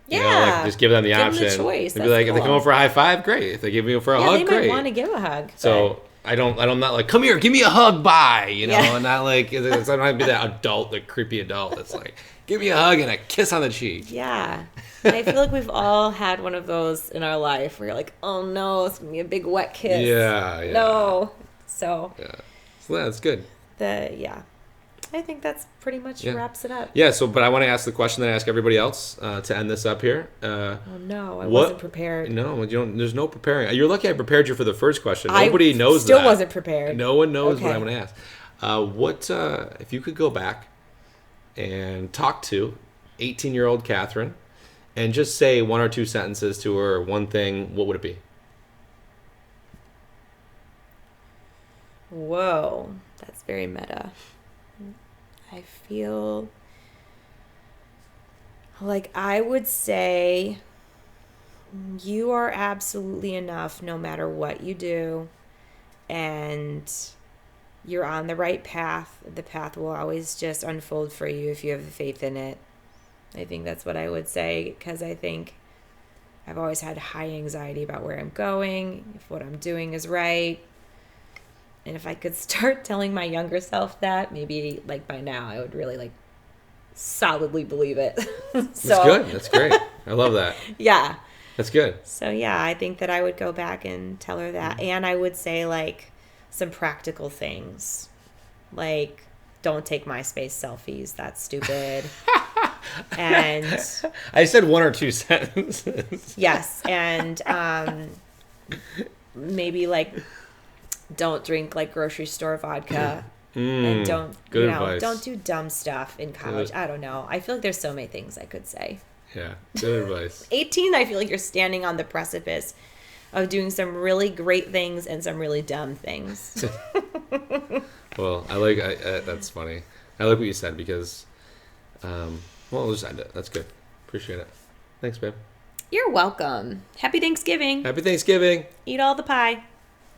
Speaker 2: Yeah.
Speaker 1: Just give them the option.
Speaker 2: Give them the choice.
Speaker 1: And be like, if they come over for a high five, great. If they give me for a hug,
Speaker 2: they
Speaker 1: great.
Speaker 2: might want to give a hug.
Speaker 1: So I'm not like, come here, give me a hug, bye, and not like, it's not be that adult, the creepy adult that's like, give me a hug and a kiss on the cheek.
Speaker 2: Yeah. I feel like we've all had one of those in our life where you're like, oh no, it's going to be a big wet kiss.
Speaker 1: Yeah.
Speaker 2: No. So.
Speaker 1: Yeah. So that's good.
Speaker 2: I think that's pretty much wraps it up.
Speaker 1: Yeah. So, but I want to ask the question that I ask everybody else to end this up here.
Speaker 2: Oh no, I wasn't prepared.
Speaker 1: No, you don't. There's no preparing. You're lucky I prepared you for the first question. Nobody knows that.
Speaker 2: Still wasn't prepared.
Speaker 1: No one knows what I'm going to ask. What if you could go back and talk to 18-year-old Kathryn and just say one or two sentences to her, or one thing? What would it be?
Speaker 2: Whoa, that's very meta. I feel like I would say you are absolutely enough no matter what you do, and you're on the right path. The path will always just unfold for you if you have the faith in it. I think that's what I would say, because I think I've always had high anxiety about where I'm going, if what I'm doing is right. And if I could start telling my younger self that, maybe like by now I would really like solidly believe it.
Speaker 1: That's good. That's great. I love that.
Speaker 2: Yeah.
Speaker 1: That's good.
Speaker 2: So yeah, I think that I would go back and tell her that. And I would say like some practical things. Like, don't take MySpace selfies. That's stupid. And
Speaker 1: I said one or two sentences.
Speaker 2: Yes. And maybe like don't drink like grocery store vodka. And don't don't do dumb stuff in college. I don't know. I feel like there's so many things I could say.
Speaker 1: Yeah, good advice.
Speaker 2: 18, I feel like you're standing on the precipice of doing some really great things and some really dumb things.
Speaker 1: Well, that's funny. I like what you said because, we'll just end it. That's good. Appreciate it. Thanks, babe.
Speaker 2: You're welcome. Happy Thanksgiving.
Speaker 1: Happy Thanksgiving.
Speaker 2: Eat all the pie.